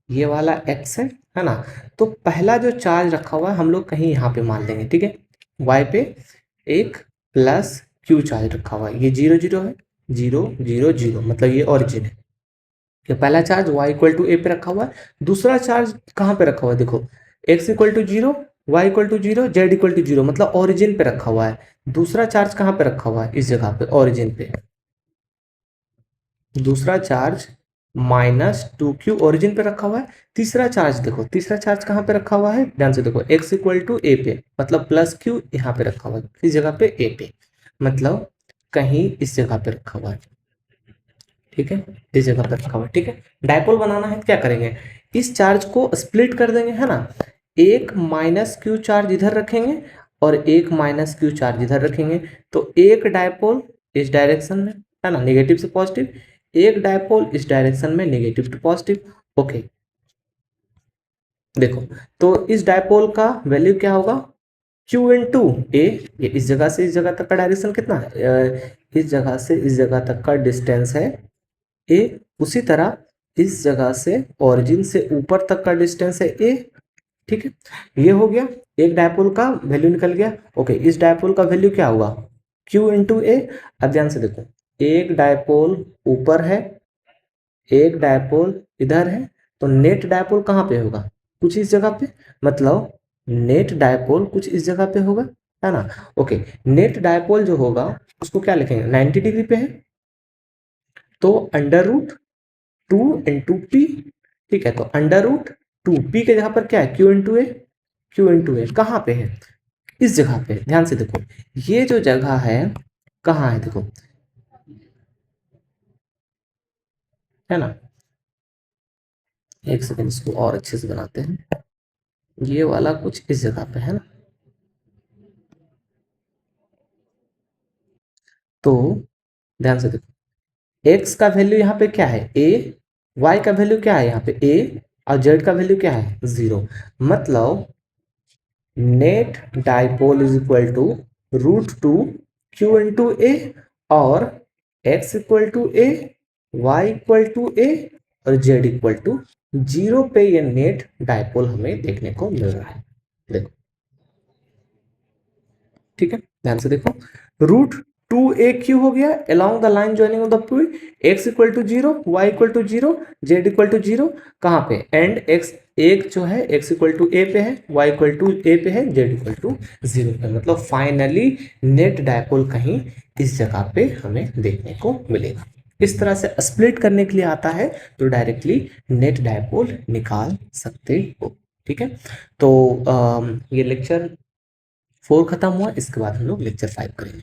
S1: ये वाला x है ना। तो पहला जो चार्ज रखा हुआ है हम लोग कहीं यहाँ पे मान लेंगे, ठीक है। y पे एक प्लस क्यू चार्ज रखा हुआ है, ये 0 0 है, 0 0 0, मतलब ये ओरिजिन है। ये पहला चार्ज y इक्वल टू ए पे रखा हुआ है। दूसरा चार्ज कहाँ पे रखा हुआ है, देखो, x equal to 0, y equal to 0, z equal to 0, मतलब ओरिजिन पे रखा हुआ है। दूसरा चार्ज कहाँ पे रखा हुआ है, इस जगह पे, ओरिजिन पे। दूसरा चार्ज -2q ओरिजिन पे रखा हुआ है। तीसरा चार्ज देखो, तीसरा चार्ज कहाँ पे रखा हुआ है, ध्यान से देखो, x इक्वल टू ए पे, मतलब प्लस क्यू यहाँ पे रखा हुआ है, इस जगह पे ए पे, मतलब कहीं इस जगह पे रखा हुआ है, ठीक है, इस जगह पे रखा हुआ है, ठीक है। डायपोल बनाना है, क्या करेंगे, इस चार्ज को स्प्लिट कर देंगे, है ना। एक माइनस क्यू चार्ज इधर रखेंगे और एक माइनस क्यू चार्ज इधर रखेंगे, तो एक डायपोल इस डायरेक्शन में, है ना, नेगेटिव से पॉजिटिव, एक डायपोल इस डायरेक्शन में, नेगेटिव टू पॉजिटिव। ओके, देखो, तो इस डायपोल का वैल्यू क्या होगा, Q इंटू ए, ये इस जगह से इस जगह तक का डायरेक्शन कितना है, इस जगह से इस जगह तक का डिस्टेंस है ए। उसी तरह इस जगह से ओरिजिन से ऊपर तक का डिस्टेंस है ए, ठीक है। ये हो गया, एक डायपोल का वैल्यू निकल गया। ओके, इस डायपोल का वैल्यू क्या होगा, Q इंटू ए। अब ध्यान से देखो, एक डायपोल ऊपर है, एक डायपोल इधर है, तो नेट डायपोल कहाँ पे होगा, कुछ इस जगह पे, मतलब नेट डायपोल कुछ इस जगह पे होगा, है ना। ओके, नेट डायपोल जो होगा उसको क्या लिखेंगे, 90 डिग्री पे है, तो अंडर रूट 2 इंटू पी, ठीक है। तो अंडर रूट 2 पी के जगह पर क्या है, क्यू इंटू ए। क्यू इंटू ए कहाँ पे है, इस जगह पे, ध्यान से देखो, ये जो जगह है कहाँ है, देखो, है ना। एक सेकंड, इसको और अच्छे से बनाते हैं। ये वाला कुछ इस जगह पे है ना, तो ध्यान से देखो, x का वैल्यू यहाँ पे क्या है a, y का वैल्यू क्या है यहाँ पे a, और z का वैल्यू क्या है 0, मतलब net dipole is equal to √2 q into A, और x equal to A, Y equal to A, और z इक्वल टू 0 पे ये नेट डाइपोल हमें देखने को मिल रहा है, देखो, ठीक है। ध्यान से देखो, √2aq हो गया along the line joining of the point, x equal to 0, y equal to 0, z equal to 0, कहाँ पे, एंड x, एक जो है x इक्वल टू ए पे है, y इक्वल टू ए पे है, z इक्वल टू 0 पे, मतलब फाइनली नेट डायपोल कहीं इस जगह पे हमें देखने को मिलेगा। इस तरह से स्प्लिट करने के लिए आता है, तो डायरेक्टली नेट डायपोल निकाल सकते हो, ठीक है। तो ये लेक्चर 4 खत्म हुआ, इसके बाद हम लोग लेक्चर 5 करेंगे।